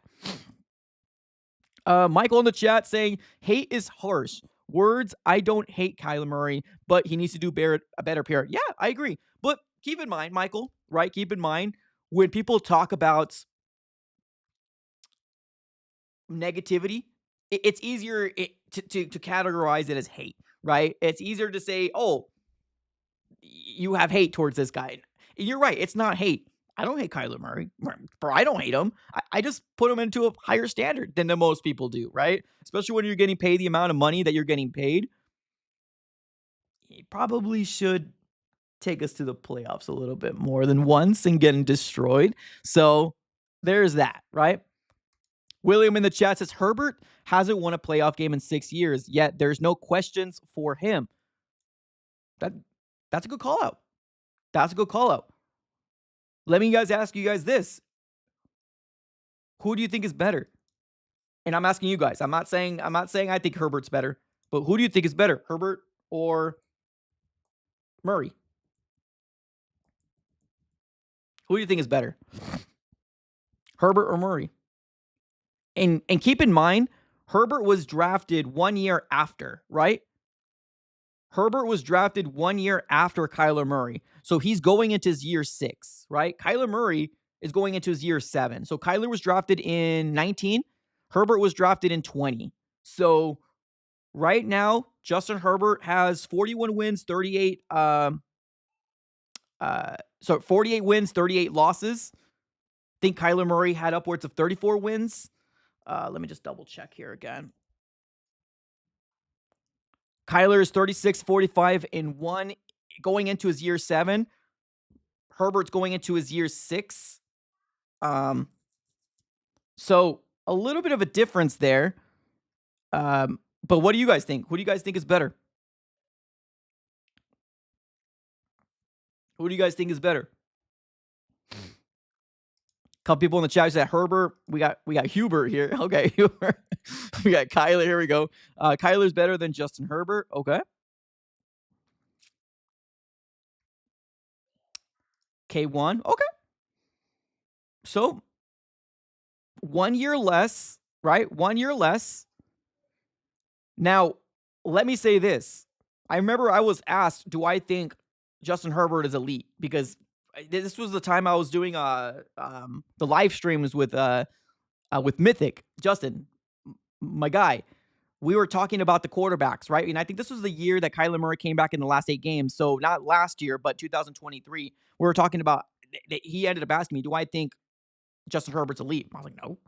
Michael in the chat saying, hate is harsh. Words, I don't hate Kyler Murray, but he needs to do a better PR. Yeah, I agree. But keep in mind, Michael, right? Keep in mind, when people talk about negativity, it's easier to categorize it as hate, right? It's easier to say, oh, you have hate towards this guy. And you're right. It's not hate. I don't hate Kyler Murray. Bro, I don't hate him. I just put him into a higher standard than the most people do, right? Especially when you're getting paid the amount of money that you're getting paid. He probably should take us to the playoffs a little bit more than once and getting destroyed. So there's that, right? William in the chat says, Herbert hasn't won a playoff game in 6 years, yet there's no questions for him. That's a good call out. That's a good call out. Let me ask you guys this. Who do you think is better? And I'm asking you guys. I'm not saying I think Herbert's better, but who do you think is better? Herbert or Murray? Who do you think is better? Herbert or Murray? And keep in mind, Herbert was drafted 1 year after, right? Herbert was drafted 1 year after Kyler Murray. So he's going into his year 6, right? Kyler Murray is going into his year 7. So Kyler was drafted in 19. Herbert was drafted in 20. So right now, Justin Herbert has 41 wins, 38 48 wins, 38 losses. I think Kyler Murray had upwards of 34 wins. Let me just double check here again. Kyler is 36, 45, and 1 going into his year 7. Herbert's going into his year 6. So a little bit of a difference there. But what do you guys think? Who do you guys think is better? Who do you guys think is better? Couple people in the chat said Herbert. We got Hubert here. Okay, Hubert. We got Kyler. Here we go. Kyler's better than Justin Herbert. Okay. K1. Okay. So 1 year less, right? 1 year less. Now, let me say this. I remember I was asked, do I think Justin Herbert is elite? Because this was the time I was doing the live streams with Mythic. Justin, my guy. We were talking about the quarterbacks, right? And I think this was the year that Kyler Murray came back in the last 8 games. So not last year, but 2023. We were talking about, he ended up asking me, do I think Justin Herbert's elite? I was like, no.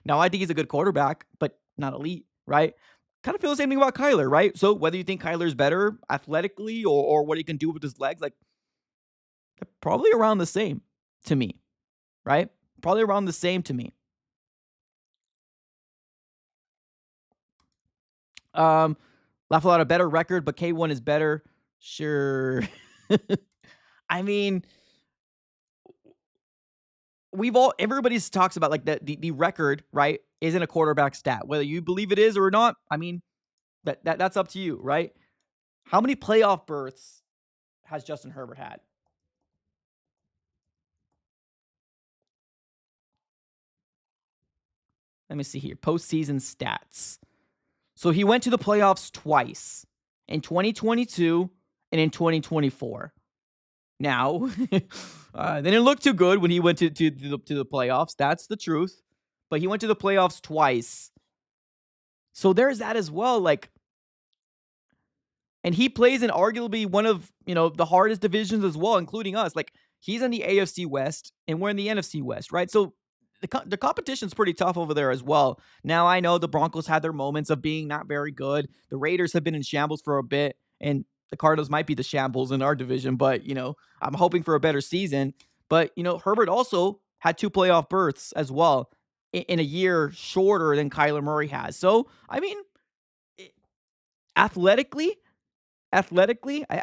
No, I think he's a good quarterback, but not elite, right? Kind of feel the same thing about Kyler, right? So whether you think Kyler's better athletically or what he can do with his legs, like, they're probably around the same to me, right? Probably around the same to me. Lafayette a better record, but K1 is better. Sure. I mean, everybody talks about like the record, right? Isn't a quarterback stat. Whether you believe it is or not, I mean, that's up to you, right? How many playoff berths has Justin Herbert had? Let me see here. Postseason stats. So he went to the playoffs twice, in 2022 and in 2024. Now, they didn't look too good when he went to the playoffs. That's the truth. But he went to the playoffs twice. So there's that as well. Like, and he plays in arguably one of, the hardest divisions as well, including us. Like, he's in the AFC West and we're in the NFC West, right? So the competition's pretty tough over there as well. Now, I know the Broncos had their moments of being not very good. The Raiders have been in shambles for a bit, and the Cardinals might be the shambles in our division, but, I'm hoping for a better season. But, Herbert also had 2 playoff berths as well in a year shorter than Kyler Murray has. So, I mean, athletically, I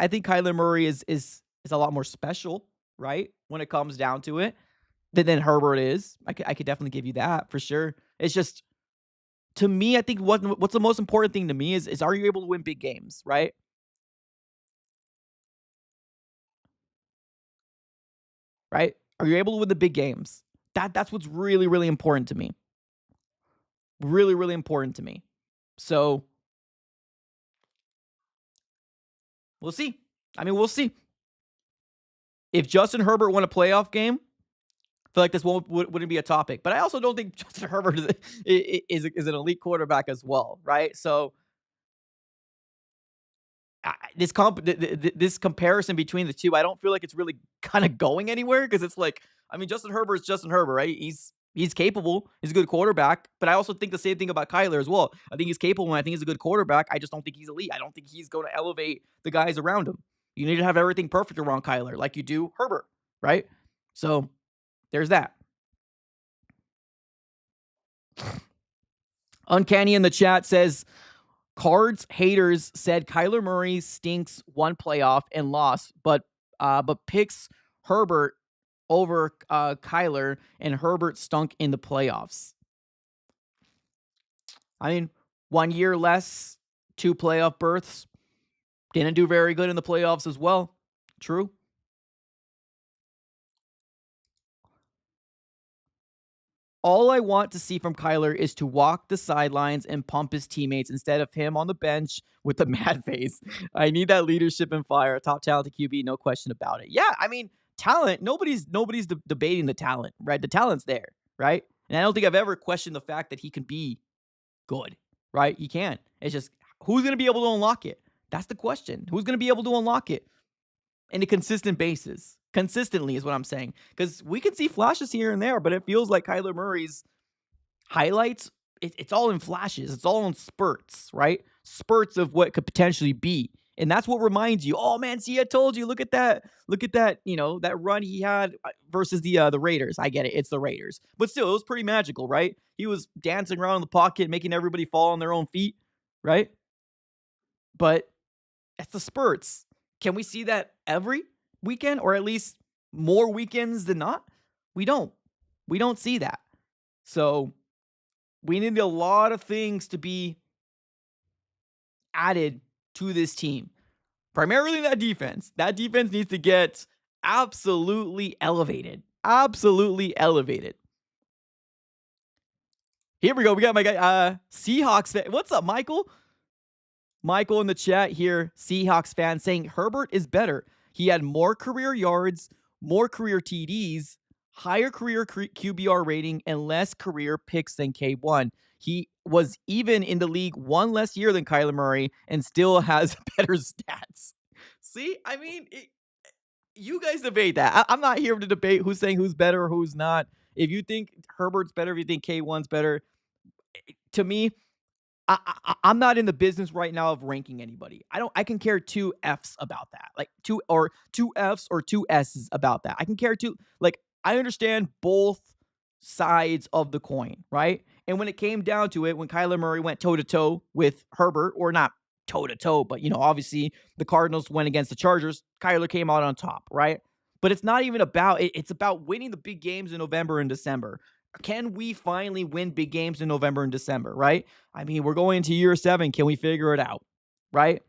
think Kyler Murray is a lot more special, right? When it comes down to it, than Herbert is. I could definitely give you that for sure. It's just, to me, I think what's the most important thing to me is are you able to win big games, right? Right? Are you able to win the big games? That's what's really, really important to me. Really, really important to me. So we'll see. I mean, we'll see. If Justin Herbert won a playoff game, I feel like this wouldn't be a topic. But I also don't think Justin Herbert is an elite quarterback as well, right? So this comparison between the two, I don't feel like it's really kind of going anywhere, because it's like, I mean, Justin Herbert is Justin Herbert, right? He's capable. He's a good quarterback. But I also think the same thing about Kyler as well. I think he's capable, and I think he's a good quarterback. I just don't think he's elite. I don't think he's going to elevate the guys around him. You need to have everything perfect around Kyler, like you do Herbert, right? So there's that. Uncanny in the chat says, Cards haters said Kyler Murray stinks one playoff and lost, but picks Herbert over Kyler, and Herbert stunk in the playoffs. I mean, 1 year less, 2 playoff berths. Didn't do very good in the playoffs as well. True. All I want to see from Kyler is to walk the sidelines and pump his teammates instead of him on the bench with the mad face. I need that leadership and fire. Top talented QB, no question about it. Yeah, I mean, talent. Nobody's debating the talent, right? The talent's there, right? And I don't think I've ever questioned the fact that he can be good, right? He can. It's just who's going to be able to unlock it? That's the question. Who's going to be able to unlock it in a consistent basis? Consistently is what I'm saying. Because we can see flashes here and there, but it feels like Kyler Murray's highlights, it's all in flashes. It's all in spurts, right? Spurts of what could potentially be. And that's what reminds you, oh man, see, I told you, look at that, that run he had versus the Raiders. I get it, it's the Raiders. But still, it was pretty magical, right? He was dancing around in the pocket, making everybody fall on their own feet, right? But it's the spurts. Can we see that every weekend, or at least more weekends than not? We don't. We don't see that. So we need a lot of things to be added to this team. Primarily that defense. That defense needs to get absolutely elevated. Absolutely elevated. Here we go. We got my guy, Seahawks fan. What's up, Michael? Michael in the chat here, Seahawks fan, saying Herbert is better. He had more career yards, more career TDs, higher career QBR rating, and less career picks than K1. He was even in the league one less year than Kyler Murray and still has better stats. See, I mean, you guys debate that. I'm not here to debate who's saying who's better or who's not. If you think Herbert's better, if you think K1's better, to me, I'm not in the business right now of ranking anybody. I can care two F's about that. Like two F's or two S's about that. I can care two. Like, I understand both sides of the coin, right? And when it came down to it, when Kyler Murray went toe to toe with Herbert, or not toe to toe, but obviously the Cardinals went against the Chargers, Kyler came out on top, right? But it's not even about it. It's about winning the big games in November and December. Can we finally win big games in November and December, right? I mean, we're going into year 7. Can we figure it out, right?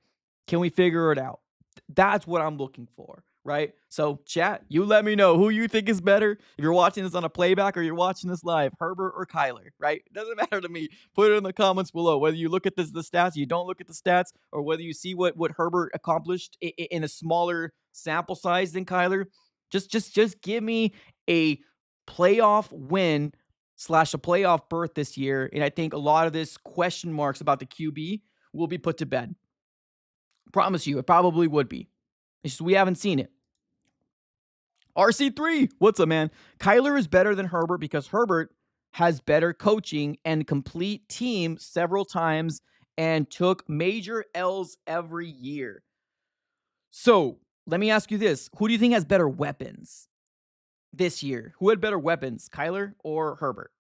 Can we figure it out? That's what I'm looking for, right? So, chat, you let me know who you think is better. If you're watching this on a playback or you're watching this live, Herbert or Kyler, right? It doesn't matter to me. Put it in the comments below. Whether you look at the stats, you don't look at the stats, or whether you see what Herbert accomplished in a smaller sample size than Kyler. Just give me a playoff win / a playoff berth this year. And I think a lot of this question marks about the QB will be put to bed. Promise you, it probably would be. It's just we haven't seen it. RC3, what's up, man? Kyler is better than Herbert because Herbert has better coaching and complete team several times and took major L's every year. So let me ask you this. Who do you think has better weapons this year? Who had better weapons, Kyler or Herbert?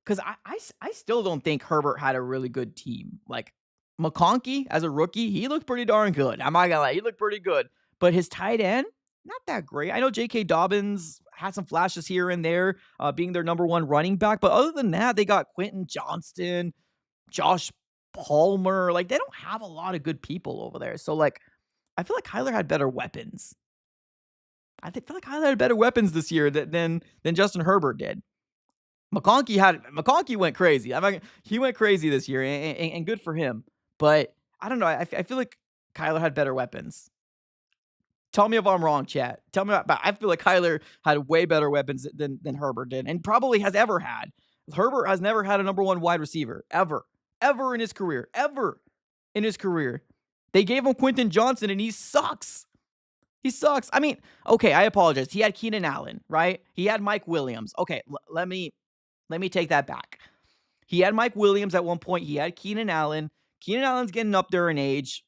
Because I still don't think Herbert had a really good team. Like, McConkey, as a rookie, he looked pretty darn good. I'm not going to lie. He looked pretty good. But his tight end, not that great. I know J.K. Dobbins had some flashes here and there, being their number one running back. But other than that, they got Quentin Johnston, Josh Palmer. Like, they don't have a lot of good people over there. So, like, I feel like Kyler had better weapons. I feel like Kyler had better weapons this year than Justin Herbert did. McConkey went crazy. He went crazy this year, and good for him. But I don't know. I feel like Kyler had better weapons. Tell me if I'm wrong, chat. Tell me about. I feel like Kyler had way better weapons than Herbert did, and probably has ever had. Herbert has never had a number one wide receiver ever in his career, They gave him Quentin Johnston, and he sucks. He sucks. I mean, okay, I apologize. He had Keenan Allen, right? He had Mike Williams. Okay, let me take that back. He had Mike Williams at one point. He had Keenan Allen. Keenan Allen's getting up there in age.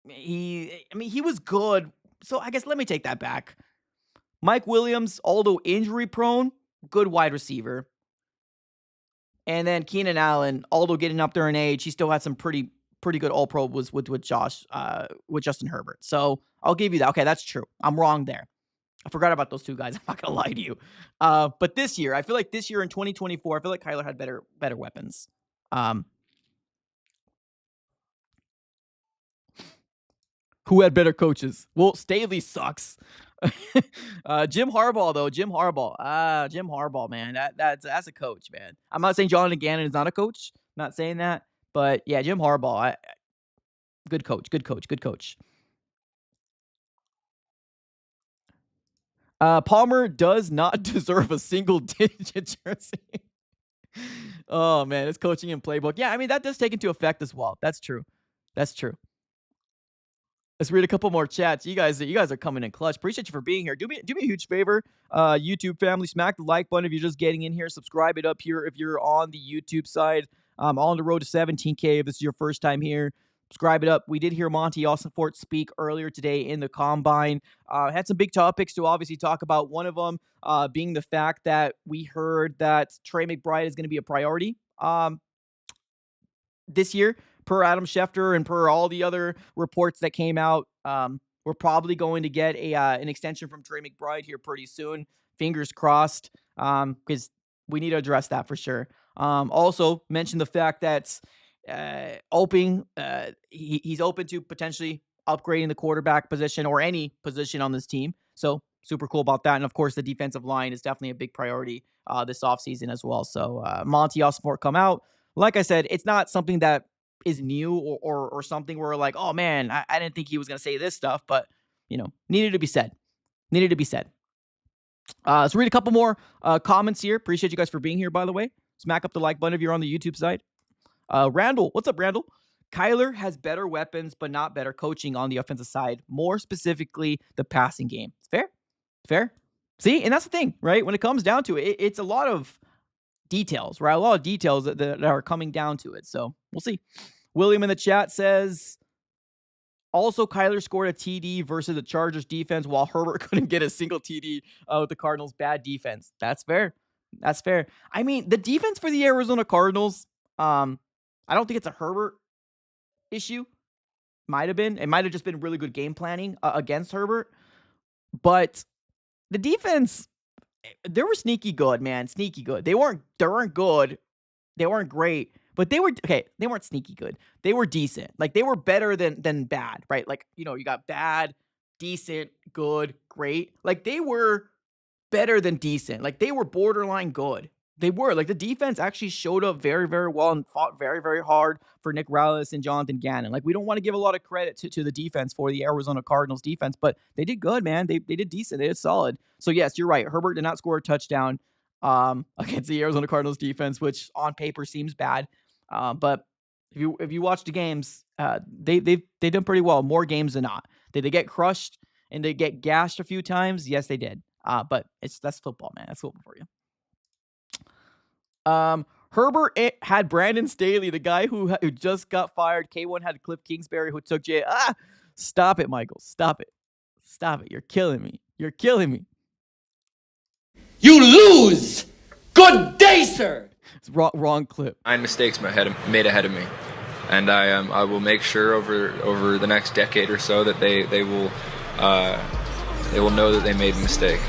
He was good. So I guess let me take that back. Mike Williams, although injury prone, good wide receiver. And then Keenan Allen, although getting up there in age, he still had some pretty good all pro with Justin Herbert. So I'll give you that. Okay, that's true. I'm wrong there. I forgot about those two guys. I'm not gonna lie to you. But this year, I feel like this year in 2024, I feel like Kyler had better weapons. Who had better coaches? Well, Staley sucks. Jim Harbaugh, though. Jim Harbaugh, man. That's a coach, man. I'm not saying Jonathan Gannon is not a coach. I'm not saying that. But yeah, Jim Harbaugh, good coach, good coach, good coach. Palmer does not deserve a single digit jersey. Oh man, it's coaching and playbook. Yeah, I mean that does take into effect as well. That's true. That's true. Let's read a couple more chats. You guys are coming in clutch. Appreciate you for being here. Do me a huge favor, YouTube family. Smack the like button if you're just getting in here. Subscribe it up here if you're on the YouTube side. On the road to 17K if this is your first time here. Subscribe it up. We did hear Monty Ossenfort speak earlier today in the Combine. Had some big topics to obviously talk about. One of them being the fact that we heard that Trey McBride is going to be a priority this year, per Adam Schefter and per all the other reports that came out. We're probably going to get an extension from Trey McBride here pretty soon. Fingers crossed, because we need to address that for sure. Also mentioned the fact that he's open to potentially upgrading the quarterback position or any position on this team. So super cool about that. And of course, the defensive line is definitely a big priority this offseason as well. So Monty Ossenfort come out. Like I said, it's not something that is new or something where we're like, oh man, I didn't think he was going to say this stuff, but needed to be said. Needed to be said. Let's read a couple more comments here. Appreciate you guys for being here, by the way. Smack up the like button if you're on the YouTube side. Randall, what's up, Randall? Kyler has better weapons, but not better coaching on the offensive side. More specifically, the passing game. Fair? Fair? See, and that's the thing, right? When it comes down to it, it's a lot of details, right? A lot of details that are coming down to it. So we'll see. William in the chat says, also, Kyler scored a TD versus the Chargers defense while Herbert couldn't get a single TD with the Cardinals' bad defense. That's fair. That's fair. I mean, the defense for the Arizona Cardinals, I don't think it's a Herbert issue. Might have been. It might have just been really good game planning against Herbert. But the defense, they were sneaky good, man. Sneaky good. They weren't good. They weren't great. But they were, okay, they weren't sneaky good. They were decent. Like, they were better than bad, right? Like, you got bad, decent, good, great. Like, they were better than decent. Like, they were borderline good. They were. Like, the defense actually showed up very, very well and fought very, very hard for Nick Rallis and Jonathan Gannon. Like, we don't want to give a lot of credit to the defense for the Arizona Cardinals defense, but they did good, man. They did decent. They did solid. So, yes, you're right. Herbert did not score a touchdown against the Arizona Cardinals defense, which on paper seems bad. But if you watch the games, they've done pretty well. More games than not. Did they get crushed and they get gashed a few times? Yes, they did. But that's football, man. That's football for you. Herbert had Brandon Staley, the guy who just got fired. K1 had Cliff Kingsbury, who took Jay. Stop it, Michael. Stop it. Stop it. You're killing me. You're killing me. You lose. Good day, sir. It's wrong clip. 9 mistakes made ahead of me, and I will make sure over the next decade or so that they will know that they made a mistake.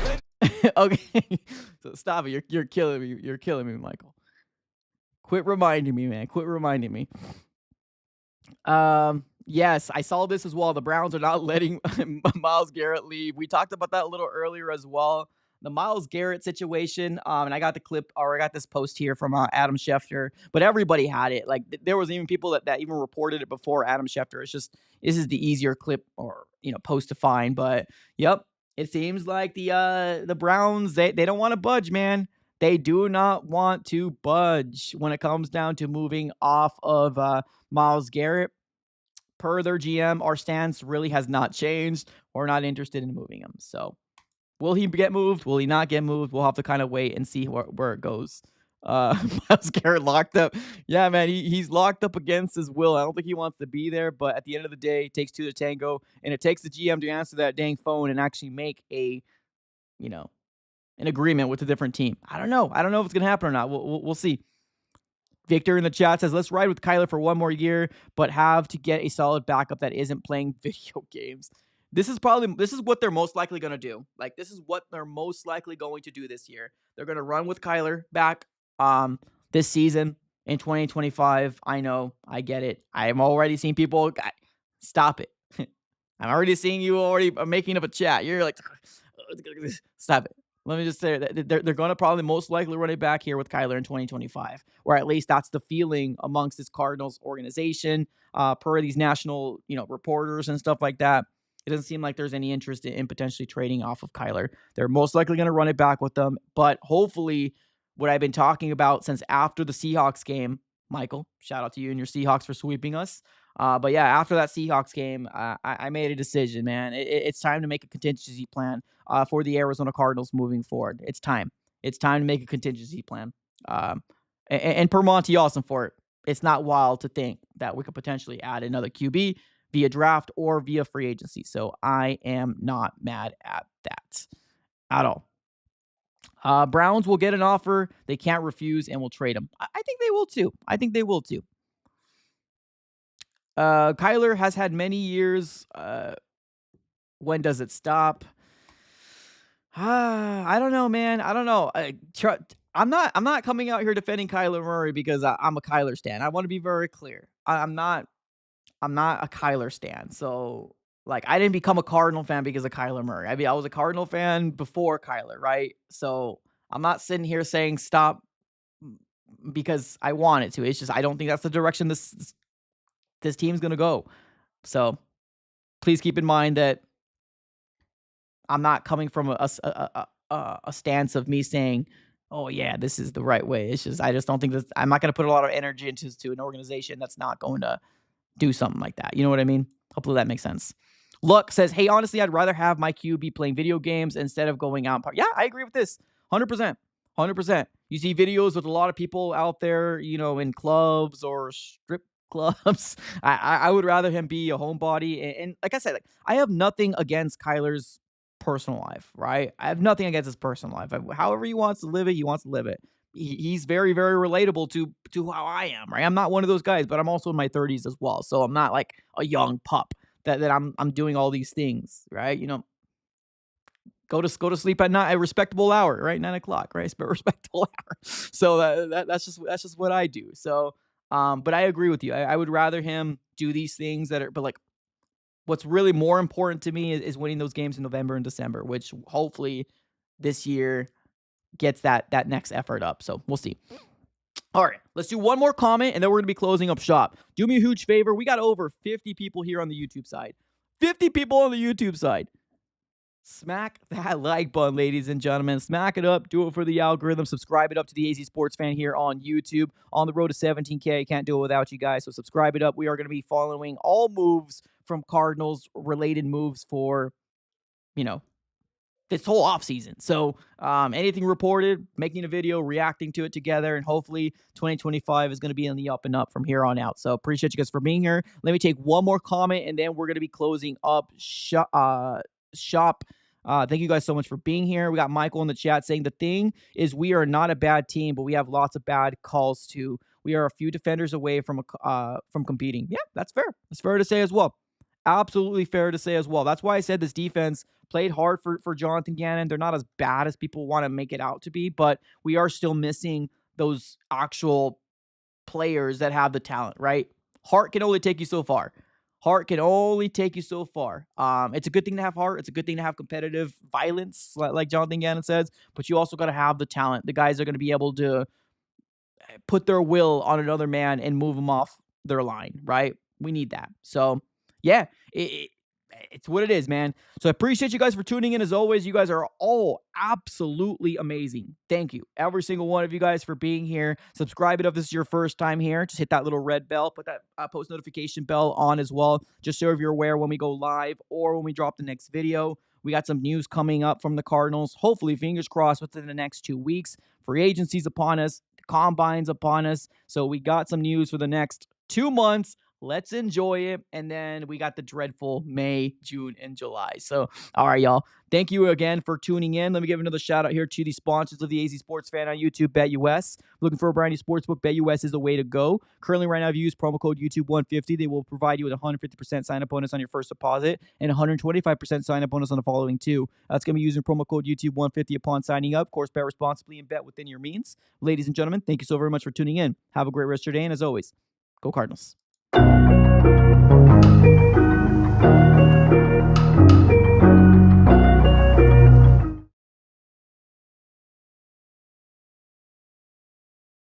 Okay, so stop it. You're killing me. You're killing me, Michael. Quit reminding me, man. Quit reminding me. Yes, I saw this as well. The Browns are not letting Myles Garrett leave. We talked about that a little earlier as well. The Myles Garrett situation, and I got the clip, or I got this post here from Adam Schefter, but everybody had it. Like, there was even people that even reported it before Adam Schefter. It's just, this is the easier clip or, post to find, but yep, it seems like the Browns, they don't want to budge, man. They do not want to budge when it comes down to moving off of Myles Garrett. Per their GM, our stance really has not changed. We're not interested in moving him, so will he get moved? Will he not get moved? We'll have to kind of wait and see where it goes. Myles Garrett locked up. Yeah, man, he's locked up against his will. I don't think he wants to be there, but at the end of the day, it takes two to tango, and it takes the GM to answer that dang phone and actually make an agreement with a different team. I don't know if it's going to happen or not. We'll see. Victor in the chat says, let's ride with Kyler for one more year, but have to get a solid backup that isn't playing video games. this is what they're most likely going to do. Like, this is what they're most likely going to do this year. They're going to run with Kyler back this season in 2025. I know, I get it. I'm already seeing people stop it. I'm already seeing you already making up a chat. You're like, stop it. Let me just say that they're going to probably most likely run it back here with Kyler in 2025, or at least that's the feeling amongst this Cardinals organization, per these national, reporters and stuff like that. It doesn't seem like there's any interest in potentially trading off of Kyler. They're most likely going to run it back with them, but hopefully what I've been talking about since after the Seahawks game, Michael, shout out to you and your Seahawks for sweeping us. But yeah, after that Seahawks game, I made a decision, man. It's time to make a contingency plan for the Arizona Cardinals moving forward. It's time. It's time to make a contingency plan. And per Monty Ossenfort, it's not wild to think that we could potentially add another QB via draft or via free agency. So I am not mad at that at all. Browns will get an offer they can't refuse and will trade him. I think they will too. Kyler has had many years. When does it stop? I don't know, man. I don't know. I'm not coming out here defending Kyler Murray because I'm a Kyler stan. I want to be very clear. I'm not a Kyler stan. So, like, I didn't become a Cardinal fan because of Kyler Murray. I mean, I was a Cardinal fan before Kyler, right? So I'm not sitting here saying stop because I wanted to. It's just I don't think that's the direction this team's going to go. So please keep in mind that I'm not coming from a stance of me saying, oh yeah, this is the right way. It's just, I just don't think that I'm not going to put a lot of energy into an organization that's not going to do something like that. You know what I mean? Hopefully that makes sense. Luck says, hey, honestly, I'd rather have my QB playing video games instead of going out. Yeah, I agree with this. 100%. 100%. You see videos with a lot of people out there, in clubs or strip clubs. I would rather him be a homebody. And like I said, I have nothing against Kyler's personal life, right? I have nothing against his personal life. However he wants to live it, he wants to live it. He's very, very relatable to how I am, right? I'm not one of those guys, but I'm also in my 30s as well. So I'm not like a young pup that I'm doing all these things, right? Go to sleep at night, a respectable hour, right? 9:00, right? Respectable hour. So that's just what I do. So, but I agree with you. I would rather him do these things but like, what's really more important to me is winning those games in November and December, which hopefully this year gets that next effort up. So we'll see. All right, let's do one more comment, and then we're going to be closing up shop. Do me a huge favor. We got over 50 people here on the YouTube side. 50 people on the YouTube side. Smack that like button, ladies and gentlemen. Smack it up. Do it for the algorithm. Subscribe it up to the AZ Sports Fan here on YouTube. On the road to 17K. Can't do it without you guys. So subscribe it up. We are going to be following all moves from Cardinals, related moves for, this whole offseason. So anything reported, making a video, reacting to it together, and hopefully 2025 is going to be on the up and up from here on out. So appreciate you guys for being here. Let me take one more comment, and then we're going to be closing up shop. Thank you guys so much for being here. We got Michael in the chat saying the thing is we are not a bad team, but we have lots of bad calls too. We are a few defenders away from competing. Yeah, that's fair. That's fair to say as well. Absolutely fair to say as well. That's why I said this defense played hard for Jonathan Gannon. They're not as bad as people want to make it out to be, but we are still missing those actual players that have the talent, right? Heart can only take you so far. Heart can only take you so far. It's a good thing to have heart. It's a good thing to have competitive violence, like Jonathan Gannon says, but you also got to have the talent. The guys are going to be able to put their will on another man and move them off their line, right? We need that. So, yeah, it's what it is, man. So I appreciate you guys for tuning in. As always, you guys are all absolutely amazing. Thank you, every single one of you guys, for being here. Subscribe it if this is your first time here. Just hit that little red bell. Put that post notification bell on as well, just so you're aware when we go live or when we drop the next video. We got some news coming up from the Cardinals. Hopefully, fingers crossed, within the next 2 weeks. Free agency's upon us. The combine's upon us. So we got some news for the next 2 months. Let's enjoy it. And then we got the dreadful May, June, and July. So, all right, y'all. Thank you again for tuning in. Let me give another shout out here to the sponsors of the AZ Sports Fan on YouTube, BetUS. Looking for a brand new sportsbook? BetUS is the way to go. Currently, right now, if you use promo code YouTube150, they will provide you with 150% sign-up bonus on your first deposit and 125% sign-up bonus on the following two. That's going to be using promo code YouTube150 upon signing up. Of course, bet responsibly and bet within your means. Ladies and gentlemen, thank you so very much for tuning in. Have a great rest of your day, and as always, go Cardinals.